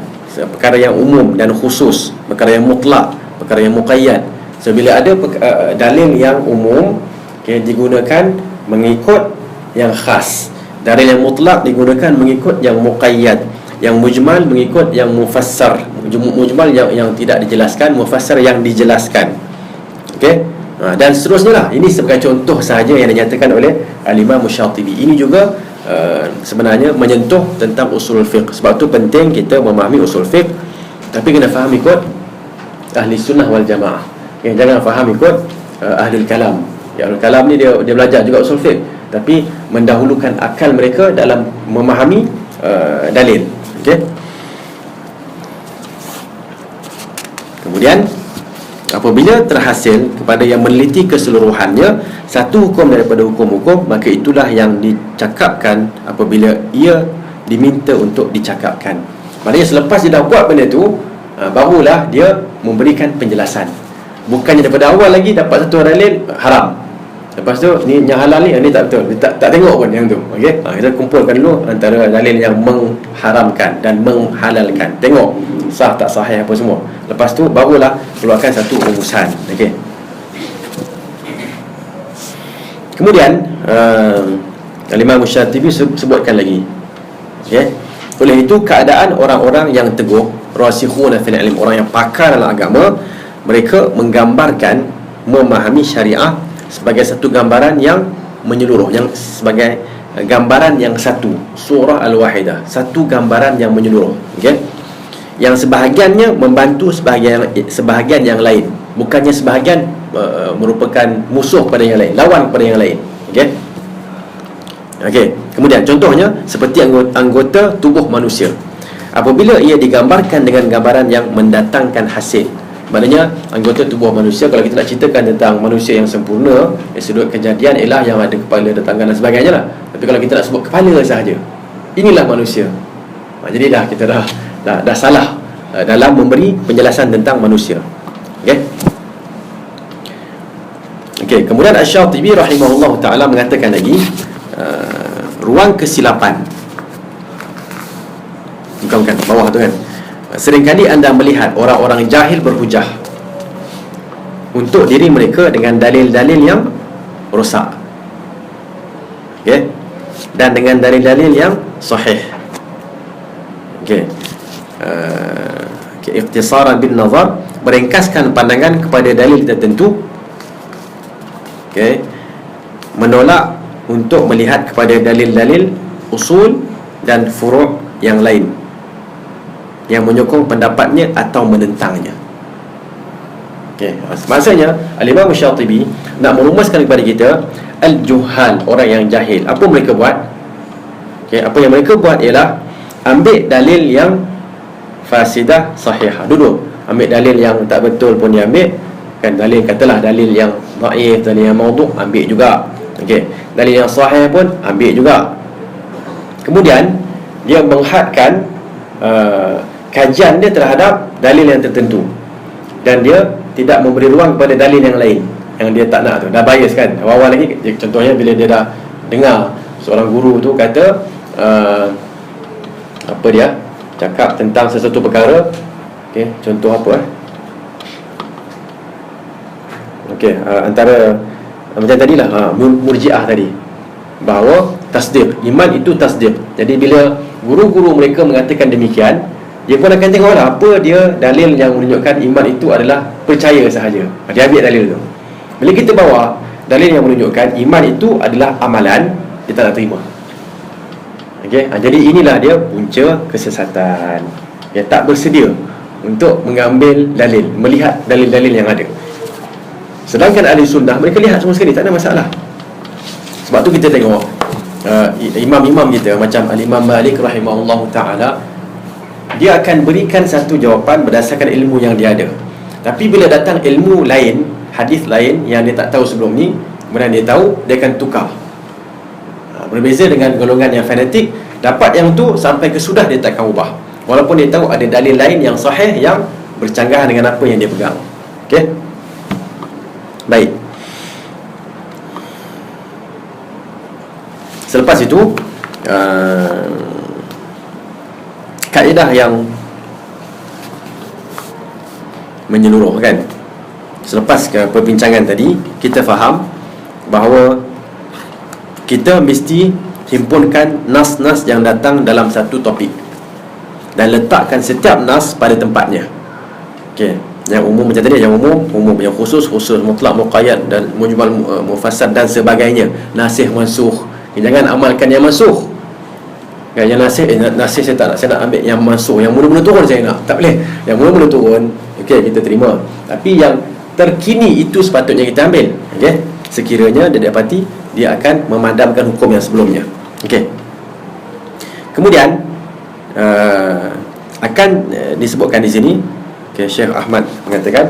perkara yang umum dan khusus, perkara yang mutlak, perkara yang muqayyad. So bila ada dalil yang umum, okay, digunakan mengikut yang khas, dalil yang mutlak digunakan mengikut yang muqayyad, yang mujmal mengikut yang mufassar, mujmal yang tidak dijelaskan, mufassar yang dijelaskan. Okey, dan seterusnya lah. Ini sebagai contoh sahaja yang dinyatakan oleh Al-Imam Syatibi. Ini juga sebenarnya menyentuh tentang usul fiqh. Sebab tu penting kita memahami usul fiqh, tapi kena faham ikut ahli sunnah wal jamaah. Okay, jangan faham ikut ahli kalam. Ahli kalam ni dia belajar juga usul fiqh, tapi mendahulukan akal mereka dalam memahami dalil. Okay. Kemudian apabila terhasil kepada yang meneliti keseluruhannya satu hukum daripada hukum-hukum, maka itulah yang dicakapkan apabila ia diminta untuk dicakapkan. Maknanya selepas dia dah buat benda tu, barulah dia memberikan penjelasan. Bukannya daripada awal lagi dapat satu dalil haram, lepas tu ni yang halal ni, ni tak betul, dia tak tengok pun yang tu. Okey, kita kumpulkan dulu antara dalil yang mengharamkan dan menghalalkan, tengok sah tak sahih apa semua. Lepas tu barulah keluarkan satu rumusan. Okey, kemudian Al-Imam Syatibi sebutkan lagi, okey, oleh itu keadaan orang-orang yang teguh, rasikhuna fil ilm, orang yang pakar dalam agama, mereka menggambarkan memahami syariah sebagai satu gambaran yang menyeluruh, yang sebagai gambaran yang satu, surah Al-Wahidah, satu gambaran yang menyeluruh. Okey, yang sebahagiannya membantu sebahagian yang lain, bukannya sebahagian merupakan musuh pada yang lain, lawan kepada yang lain. Okey, kemudian contohnya seperti anggota tubuh manusia, apabila ia digambarkan dengan gambaran yang mendatangkan hasil, Maknanya anggota tubuh manusia, kalau kita nak ceritakan tentang manusia yang sempurna dari sudut kejadian ialah yang ada kepala, ada tangan dan sebagainya lah. Tapi kalau kita nak sebut kepala sahaja, inilah manusia. Jadi kita dah salah dalam memberi penjelasan tentang manusia. Okey, kemudian Asy-Syatibi rahimahullah taala mengatakan lagi ruang kesilapan. Bukan bawah tu kan. Seringkali anda melihat orang-orang jahil berhujah untuk diri mereka dengan dalil-dalil yang rosak, dan dengan dalil-dalil yang sahih. Ikhtisaran bin nazar, meringkaskan pandangan kepada dalil tertentu, menolak untuk melihat kepada dalil-dalil usul dan furu' yang lain yang menyokong pendapatnya atau menentangnya. Maksudnya Al-Imam Syatibi nak merumuskan kepada kita al-juhal, orang yang jahil, apa mereka buat? Apa yang mereka buat ialah ambil dalil yang fasidah sahihah dulu. Ambil dalil yang tak betul pun dia ambil, kan? Dalil, katalah dalil yang dhaif, dalil yang maudhu', ambil juga. Dalil yang sahih pun ambil juga. Kemudian dia menghadkan kajian dia terhadap dalil yang tertentu, dan dia tidak memberi ruang kepada dalil yang lain yang dia tak nak tu. Dah bias kan. Awal-awal lagi, contohnya bila dia dah dengar seorang guru tu kata apa dia cakap tentang sesuatu perkara, contoh apa antara macam tadilah Murji'ah tadi, bahawa tasdiq, iman itu tasdiq. Jadi bila guru-guru mereka mengatakan demikian, dia pun akan tengoklah apa dia dalil yang menunjukkan iman itu adalah percaya sahaja. Dia ambil dalil tu. Bila kita bawa dalil yang menunjukkan iman itu adalah amalan, dia tak nak terima. Jadi inilah dia punca kesesatan. Dia tak bersedia untuk mengambil dalil, melihat dalil-dalil yang ada. Sedangkan ahli sunnah, mereka lihat semua sekali, tak ada masalah. Sebab tu kita tengok imam-imam kita macam Al-Imam Malik rahimahullahu ta'ala, dia akan berikan satu jawapan berdasarkan ilmu yang dia ada. Tapi bila datang ilmu lain, hadis lain yang dia tak tahu sebelum ni, kemudian dia tahu, dia akan tukar. Berbeza dengan golongan yang fanatik, dapat yang tu sampai kesudah dia takkan ubah, walaupun dia tahu ada dalil lain yang sahih yang bercanggah dengan apa yang dia pegang. Baik. Selepas itu kaedah yang menyeluruh kan. Selepas perbincangan tadi, kita faham bahawa kita mesti himpunkan nas-nas yang datang dalam satu topik dan letakkan setiap nas pada tempatnya. Yang umum macam tadi, yang umum, yang khusus, mutlak, muqayyad dan mujmal, mufassal dan sebagainya. Nasih, mansukh. Jangan amalkan yang mansukh. Yang nasih saya tak nak, saya nak ambil yang mansukh, yang mula-mula turun saya nak. Tak boleh. Yang mula-mula turun, kita terima. Tapi yang terkini itu sepatutnya kita ambil. Sekiranya dia dapati dia akan memadamkan hukum yang sebelumnya. Kemudian akan disebutkan di sini, Syekh Ahmad mengatakan,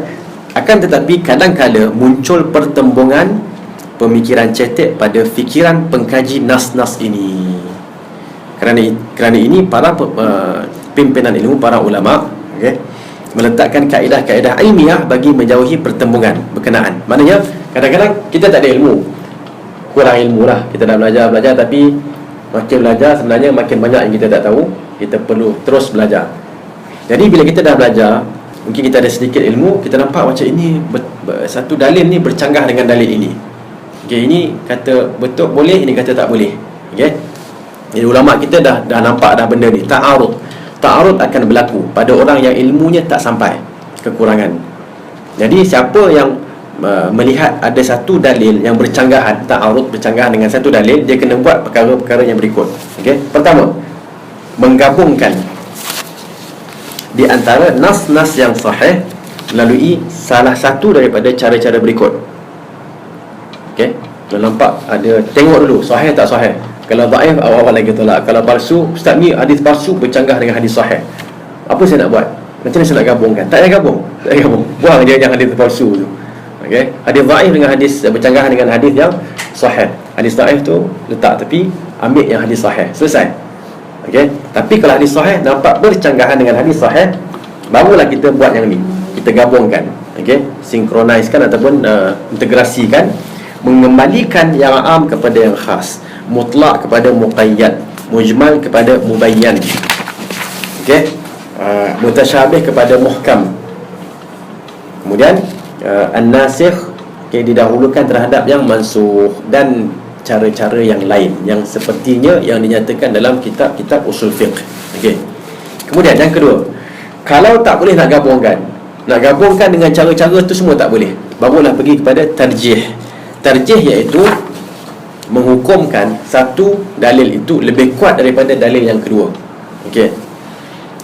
akan tetapi kadang-kala muncul pertembungan pemikiran cetek pada fikiran pengkaji nas-nas ini. Kerana ini para pimpinan ilmu, para ulama meletakkan kaedah-kaedah ilmiah bagi menjauhi pertembungan berkenaan. Maknanya kadang-kadang kita tak ada ilmu, kurang ilmu lah. Kita dah belajar tapi makin belajar sebenarnya makin banyak yang kita tak tahu. Kita perlu terus belajar. Jadi bila kita dah belajar, mungkin kita ada sedikit ilmu, kita nampak macam ini satu dalil ni bercanggah dengan dalil ini. Ini kata betul boleh, ini kata tak boleh. Jadi ulama kita dah nampak dah benda ni, ta'arud akan berlaku pada orang yang ilmunya tak sampai, kekurangan. Jadi siapa yang melihat ada satu dalil yang bercanggahan, ta'arud, bercanggahan dengan satu dalil, dia kena buat perkara-perkara yang berikut. Pertama, menggabungkan di antara nas-nas yang sahih melalui salah satu daripada cara-cara berikut. Kalau nampak ada, tengok dulu sahih tak sahih. Kalau dhaif, awal-awal lagi tolak. Kalau palsu, ustaz ni hadis palsu bercanggah dengan hadis sahih. Apa saya nak buat? Macam mana saya nak gabungkan? Tak payah gabung. Buang je yang hadis palsu tu. Okey, hadis dhaif dengan hadis bercanggahan dengan hadis yang sahih. Hadis dhaif tu letak tepi, ambil yang hadis sahih. Selesai. Okey, tapi kalau hadis sahih nampak bercanggahan dengan hadis sahih, barulah kita buat yang ni. Kita gabungkan. Okey, sinkronisekan ataupun integrasikan, mengembalikan yang am kepada yang khas, mutlak kepada muqayyad, mujmal kepada mubayyan. Okey, mutasyabih kepada muhkam. Kemudian an-nasikh, okay, didahulukan terhadap yang mansukh, dan cara-cara yang lain yang sepertinya yang dinyatakan dalam kitab-kitab usul fiqh. Okey. Kemudian yang kedua, kalau tak boleh nak gabungkan dengan cara-cara tu semua tak boleh, barulah pergi kepada tarjih. Tarjih iaitu menghukumkan satu dalil itu lebih kuat daripada dalil yang kedua. Okey.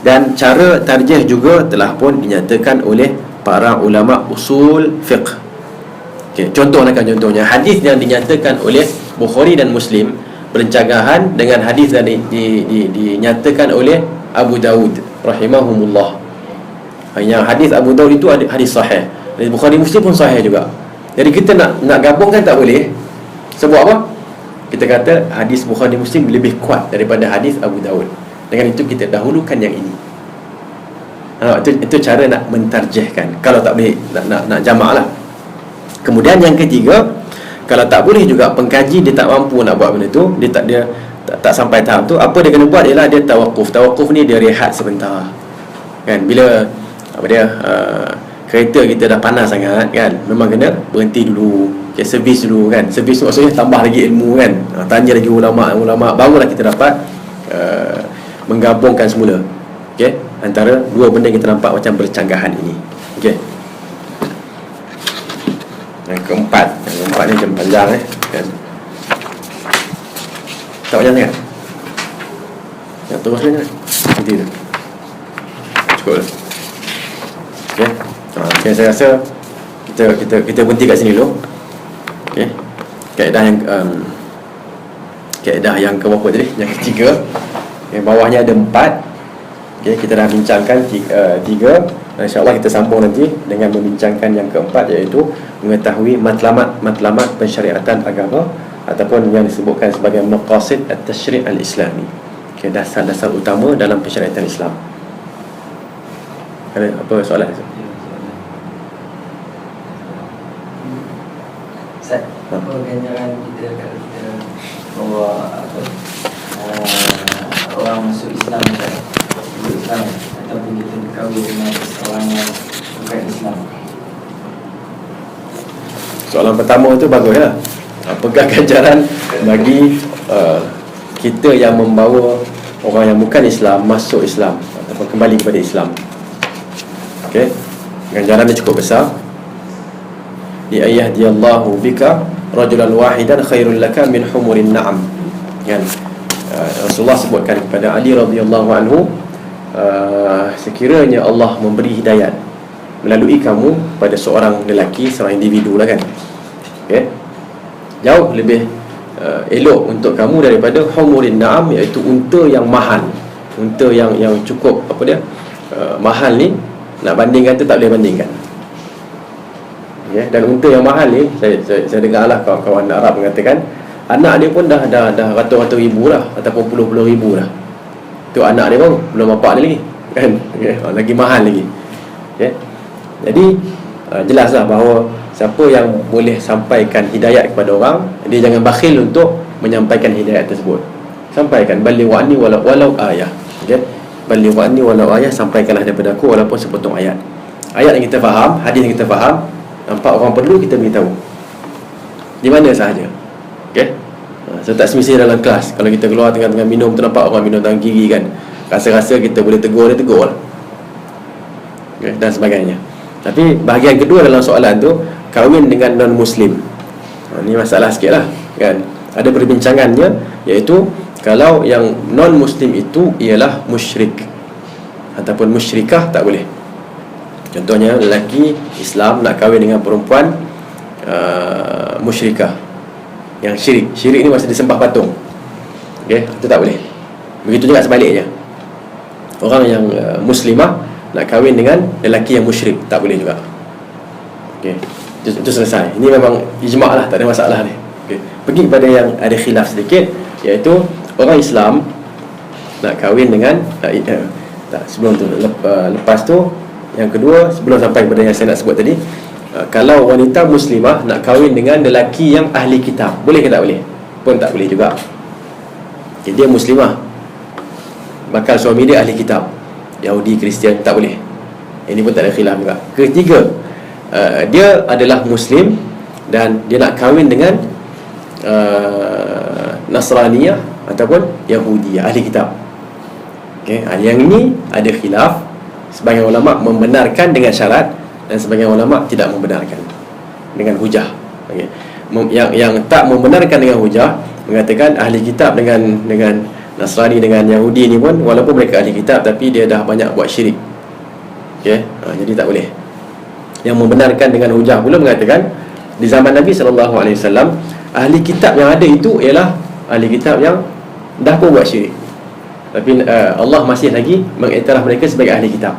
Dan cara tarjih juga telah pun dinyatakan oleh para ulama usul fiqh. Okay, contohnya hadis yang dinyatakan oleh Bukhari dan Muslim bercanggahan dengan hadis yang dinyatakan oleh Abu Daud rahimahumullah. Yang hadis Abu Daud itu hadis sahih, hadis Bukhari Muslim pun sahih juga. Jadi kita nak gabungkan tak boleh. Sebab apa? Kita kata hadis Bukhari Muslim lebih kuat daripada hadis Abu Daud. Dengan itu kita dahulukan yang ini. Itu cara nak mentarjihkan. Kalau tak boleh nak jamak lah. Kemudian yang ketiga, kalau tak boleh juga, pengkaji dia tak mampu nak buat benda tu, dia tak sampai tahap tu, apa dia kena buat ialah dia tawakuf. Tawakuf ni dia rehat sebentar. Kan, bila kereta kita dah panas sangat kan, memang kena berhenti dulu, servis dulu kan. Servis tu maksudnya tambah lagi ilmu kan, tanya lagi ulama, barulah kita dapat menggabungkan semula. Okey, antara dua benda yang kita nampak macam bercanggahan ini. Okey. Yang keempat ni macam panjang kan. Tak panjang sangat. Yang terus ni kan. Nanti tu. Cukup lah. Okey. Okay, saya rasa kita berhenti kat sini dulu. Okey. Kaedah yang ke berapa tadi? Yang ketiga. Yang bawahnya ada 4. Okay, kita dah bincangkan 3. InsyaAllah kita sambung nanti dengan membincangkan yang keempat, iaitu mengetahui matlamat pensyariatan agama ataupun yang disebutkan sebagai maqasid at-tashri' al-islami. Okay, dasar-dasar utama dalam pensyariatan Islam. Ada apa soalan? Ustaz, apa ganjaran kita kalau kita bawa orang masuk Islam ataupun kita berkahwin dengan seorang yang bukan Islam? Soalan pertama tu baguslah. Apakah ganjaran bagi kita yang membawa orang yang bukan Islam masuk Islam ataupun kembali kepada Islam? Okey, ganjaran dia cukup besar. Li ayyahdiyallahu bika rajulan wahidan khairul laka min humurin na'am. Kan? Rasulullah sebutkan kepada Ali radhiyallahu anhu, sekiranya Allah memberi hidayat melalui kamu pada seorang lelaki, seorang individu lah kan, okay, jauh lebih elok untuk kamu daripada humurin na'am, iaitu unta yang mahal, unta yang cukup mahal ni. Nak bandingkan tu tak boleh bandingkan, okay? Dan unta yang mahal ni, saya dengar lah kawan-kawan Arab mengatakan anak dia pun dah ratus-ratus ribu lah, ataupun puluh-puluh ribu lah. Tu anak dia pun belum bapak dia lagi kan, okay? Lagi mahal lagi, okay? Jadi jelaslah bahawa siapa yang boleh sampaikan hidayat kepada orang, dia jangan bakhil untuk menyampaikan hidayat tersebut. Sampaikan, baligh anni walau ayah, okay? Baligh anni walau ayah, sampaikanlah daripada aku walaupun sepotong ayat. Ayat yang kita faham, hadis yang kita faham, nampak orang perlu, kita beritahu di mana sahaja. Okay? So tak semestinya dalam kelas. Kalau kita keluar tengah-tengah minum, nampak orang minum tangan kiri kan, rasa-rasa kita boleh tegur, dia tegur lah, okay? Dan sebagainya. Tapi bahagian kedua dalam soalan tu, kahwin dengan non-Muslim, ni masalah sikit lah kan. Ada perbincangannya, iaitu kalau yang non-Muslim itu ialah musyrik ataupun musyrikah, tak boleh. Contohnya lelaki Islam nak kahwin dengan perempuan musyrikah yang syirik. Syirik ni maksud disembah patung, okay? Itu tak boleh. Begitu juga sebaliknya, orang yang muslimah nak kahwin dengan lelaki yang musyrik, tak boleh juga. Okey, itu selesai. Ini memang ijma' lah, tak ada masalah ni. Okey, pergi kepada yang ada khilaf sedikit, iaitu orang Islam nak kahwin dengan sebelum tu, lepas tu yang kedua, sebelum sampai kepada yang saya nak sebut tadi, kalau wanita muslimah nak kahwin dengan lelaki yang ahli kitab, boleh ke tak boleh? Pun tak boleh juga. Okay, dia muslimah, bakal suami dia ahli kitab, Yahudi, Kristian, tak boleh. Ini pun tak ada khilaf juga. Ketiga, dia adalah muslim dan dia nak kahwin dengan Nasraniyah ataupun Yahudiyah, ahli kitab. Okay, yang ini ada khilaf. Sebagian ulama membenarkan dengan syarat dan sebagian ulama tidak membenarkan dengan hujah. Okay. Yang tak membenarkan dengan hujah mengatakan ahli kitab dengan Nasrani, dengan Yahudi ni pun, walaupun mereka ahli kitab tapi dia dah banyak buat syirik. Okay. Jadi tak boleh. Yang membenarkan dengan hujah pula mengatakan di zaman Nabi SAW, ahli kitab yang ada itu ialah ahli kitab yang dah pun buat syirik, tapi Allah masih lagi mengiktiraf mereka sebagai ahli kitab.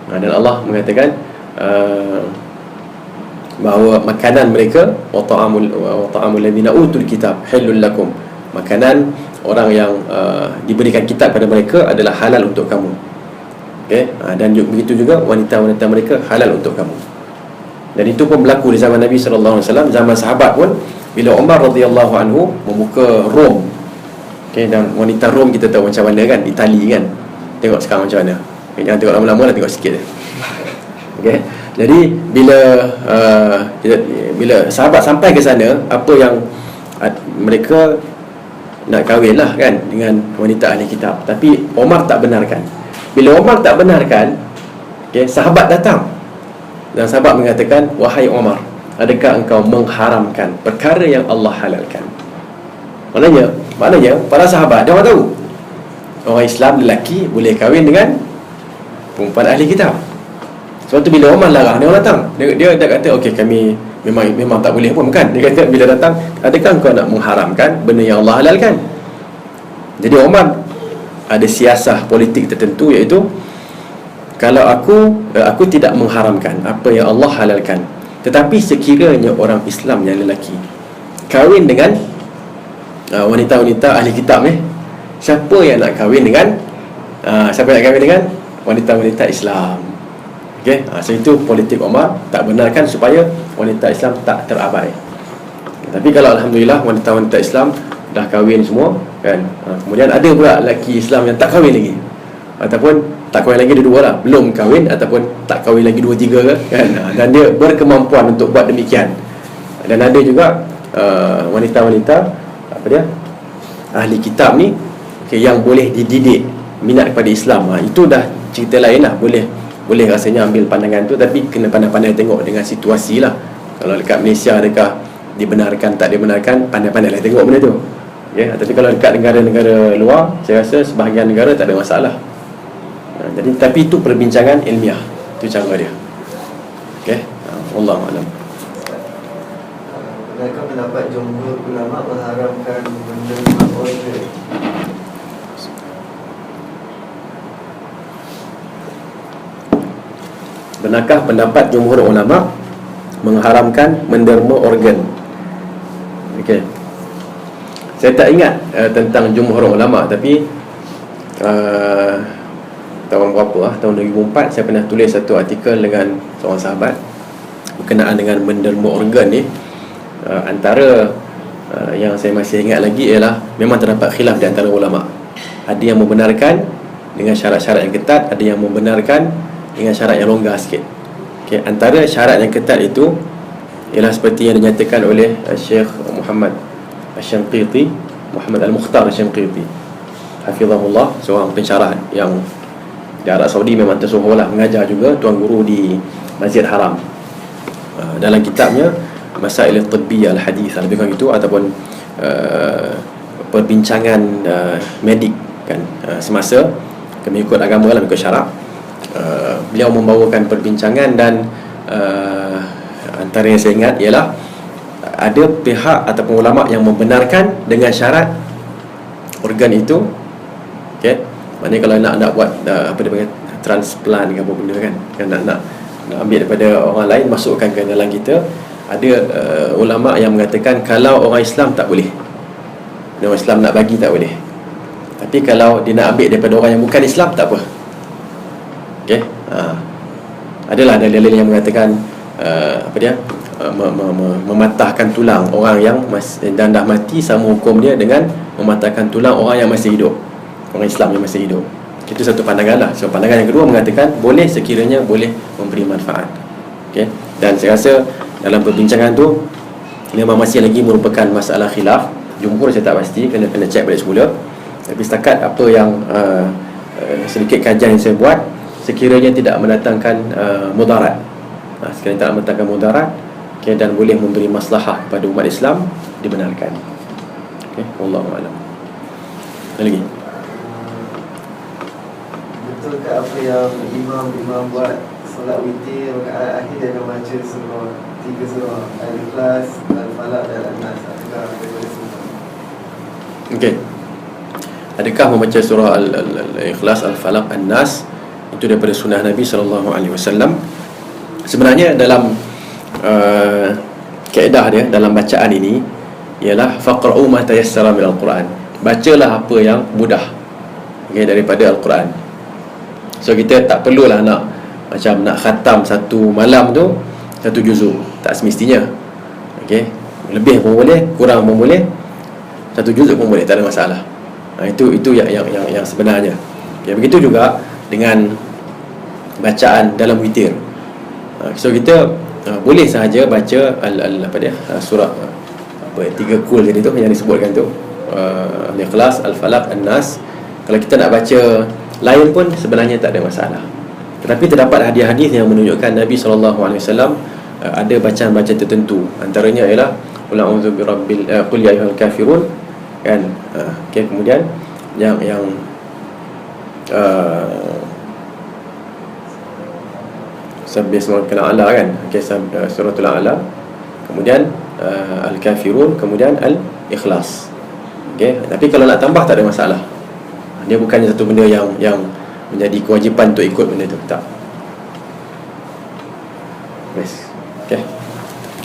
Dan Allah mengatakan bahawa makanan mereka wa ta'amul ladzina utul kitab halul lakum, makanan orang yang diberikan kitab pada mereka adalah halal untuk kamu. Okay? Dan begitu juga wanita-wanita mereka halal untuk kamu. Dan itu pun berlaku di zaman Nabi SAW. Zaman sahabat pun, bila Umar radhiyallahu anhu membuka Rom, okay, dan wanita Rom kita tahu macam mana kan, Itali kan, tengok sekarang macam mana. Okay, jangan tengok lama-lama lah, tengok sikit je. Okay. Jadi bila sahabat sampai ke sana, apa yang mereka nak kahwin lah kan dengan wanita ahli kitab, tapi Umar tak benarkan. Bila Umar tak benarkan, okay, sahabat datang dan sahabat mengatakan, wahai Umar, adakah engkau mengharamkan perkara yang Allah halalkan? Maknanya para sahabat dia orang tahu orang Islam lelaki boleh kahwin dengan perempuan ahli kitab. Sebab tu bila Umar larang, dia orang datang, dia dah kata okey, kami memang tak boleh pun, bukan? Dia kata bila datang, adakah engkau nak mengharamkan benda yang Allah halalkan? Jadi Umar ada siasah politik tertentu, iaitu kalau aku tidak mengharamkan apa yang Allah halalkan, tetapi sekiranya orang Islam yang lelaki kahwin dengan wanita-wanita ahli kitab ni, siapa yang nak kahwin dengan wanita-wanita Islam? Okay, so itu politik Umar, tak benarkan supaya wanita Islam tak terabai. Tapi kalau alhamdulillah wanita-wanita Islam dah kahwin semua kan, kemudian ada pula lelaki Islam yang tak kahwin lagi, ataupun tak kahwin lagi, dua-dua lah, belum kahwin ataupun tak kahwin lagi, 2-3 kan, dan dia berkemampuan untuk buat demikian. Dan ada juga wanita-wanita ahli kitab ni, okay, yang boleh dididik minat kepada Islam. Itu dah cerita lain lah. Boleh rasanya ambil pandangan tu, tapi kena pandai-pandai tengok dengan situasi lah. Kalau dekat Malaysia adakah dibenarkan, tak dibenarkan, pandai-pandai lah tengok benda tu. Okay? Tapi kalau dekat negara-negara luar, saya rasa sebahagian negara tak ada masalah. Jadi tapi itu perbincangan ilmiah, itu cara dia. Okay, Wallahu a'lam. Benarkah pendapat jumhur ulama mengharamkan menerima order? Benarkah pendapat jumhur ulama mengharamkan menderma organ? Okey, saya tak ingat tentang jumhur ulama, tapi tahun berapa tahun 2004 saya pernah tulis satu artikel dengan seorang sahabat berkenaan dengan menderma organ ni. Antara yang saya masih ingat lagi ialah memang terdapat khilaf di antara ulama. Ada yang membenarkan dengan syarat-syarat yang ketat, ada yang membenarkan dengan syarat yang longgar sikit. Okay, antara syarat yang ketat itu ialah seperti yang dinyatakan oleh Syekh Muhammad Al-Shanqiti, Muhammad Al-Mukhtar Al-Shanqiti, hafizahullah, seorang pensyarah yang di Arab Saudi, memang tersohor lah, mengajar juga, tuan guru di Masjid Haram. Dalam kitabnya Masail Tibbiyah Al-Hadith, lebih kurang itu, ataupun perbincangan medik kan, semasa mengikut agama lah, mengikut syarak. Beliau membawakan perbincangan dan antara yang saya ingat ialah ada pihak ataupun ulama yang membenarkan dengan syarat organ itu, okay, maknanya kalau nak buat apa dia panggil, transplant ke apa benda kan nak ambil daripada orang lain masukkan ke dalam kita. Ada ulama yang mengatakan kalau orang Islam tak boleh, orang Islam nak bagi tak boleh, tapi kalau dia nak ambil daripada orang yang bukan Islam tak apa. Okey, adalah dalil yang mengatakan mematahkan tulang orang yang dan dah mati sama hukum dia dengan mematahkan tulang orang yang masih hidup, orang Islam yang masih hidup. Itu satu pandangan lah. So pandangan yang kedua mengatakan boleh sekiranya boleh memberi manfaat. Okey, dan saya rasa dalam perbincangan tu memang masih lagi merupakan masalah khilaf. Jumhur saya tak pasti, kena cek balik semula. Tapi setakat apa yang sedikit kajian yang saya buat, sekiranya tidak mendatangkan mudarat, sekiranya tidak mendatangkan mudarat, okay, dan boleh memberi maslahah kepada umat Islam, dibenarkan. Okey, wallahu a'lam. Ada lagi? Betul ke apa yang imam buat solat witir rakaat akhir dia akan baca surah 3 surah Al-Ikhlas, Al-Falaq dan An-Nas? Adakah daripada sunnah? Okey. Adakah membaca surah Al-Ikhlas, Al-Falaq, An-Nas itu daripada sunnah Nabi SAW? Sebenarnya dalam kaedah dia dalam bacaan ini ialah faqra'u ma tayassara minal Quran. Bacalah apa yang mudah, okay, daripada Al-Quran. So kita tak perlulah nak macam nak khatam satu malam tu satu juzuk, tak semestinya. Okey, lebih pun boleh, kurang pun boleh, satu juzuk pun boleh, tak ada masalah. Itu yang sebenarnya. Okay, begitu juga dengan bacaan dalam witir. So kita boleh sahaja baca surah tiga kul tadi tu yang disebutkan tu, Al-Ikhlas, Al-Falaq, An-Nas. Kalau kita nak baca lain pun sebenarnya tak ada masalah. Tetapi terdapat hadis-hadis yang menunjukkan Nabi SAW ada bacaan-bacaan tertentu. Antaranya ialah qul a'udzu birabbil qul ya ayyuhal kafirun kan. Okay, kemudian yang Sabbih isma rabbikal a'la kan. Okay, suratul a'la, kemudian al-kafirun, kemudian al-ikhlas. Okay, tapi kalau nak tambah tak ada masalah. Dia bukannya satu benda yang menjadi kewajipan untuk ikut benda tu, tak. Yes. Okay.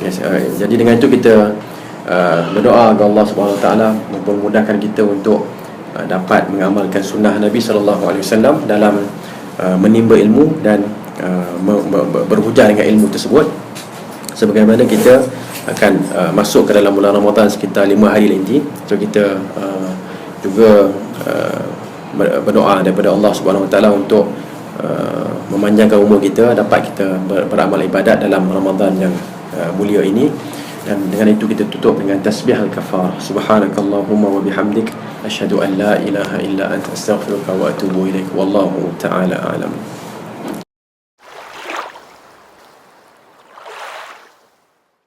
Yes. Jadi dengan itu kita berdoa agar Allah Subhanahu Wa Taala mempermudahkan kita untuk dapat mengamalkan sunnah Nabi SAW dalam menimba ilmu dan berhujah dengan ilmu tersebut. Sebagaimana kita akan masuk ke dalam bulan Ramadan sekitar 5 hari lagi, so kita juga berdoa daripada Allah Subhanahu Wa Taala untuk memanjangkan umur kita, dapat kita beramal ibadat dalam Ramadan yang mulia ini. Dan dengan itu kita tutup dengan tasbih al-kafar. Subhanakallahumma wa bihamdik, asyhadu an la ilaha illa anta, astaghfiruka wa atubu ilaik. Wallahu ta'ala a'lam.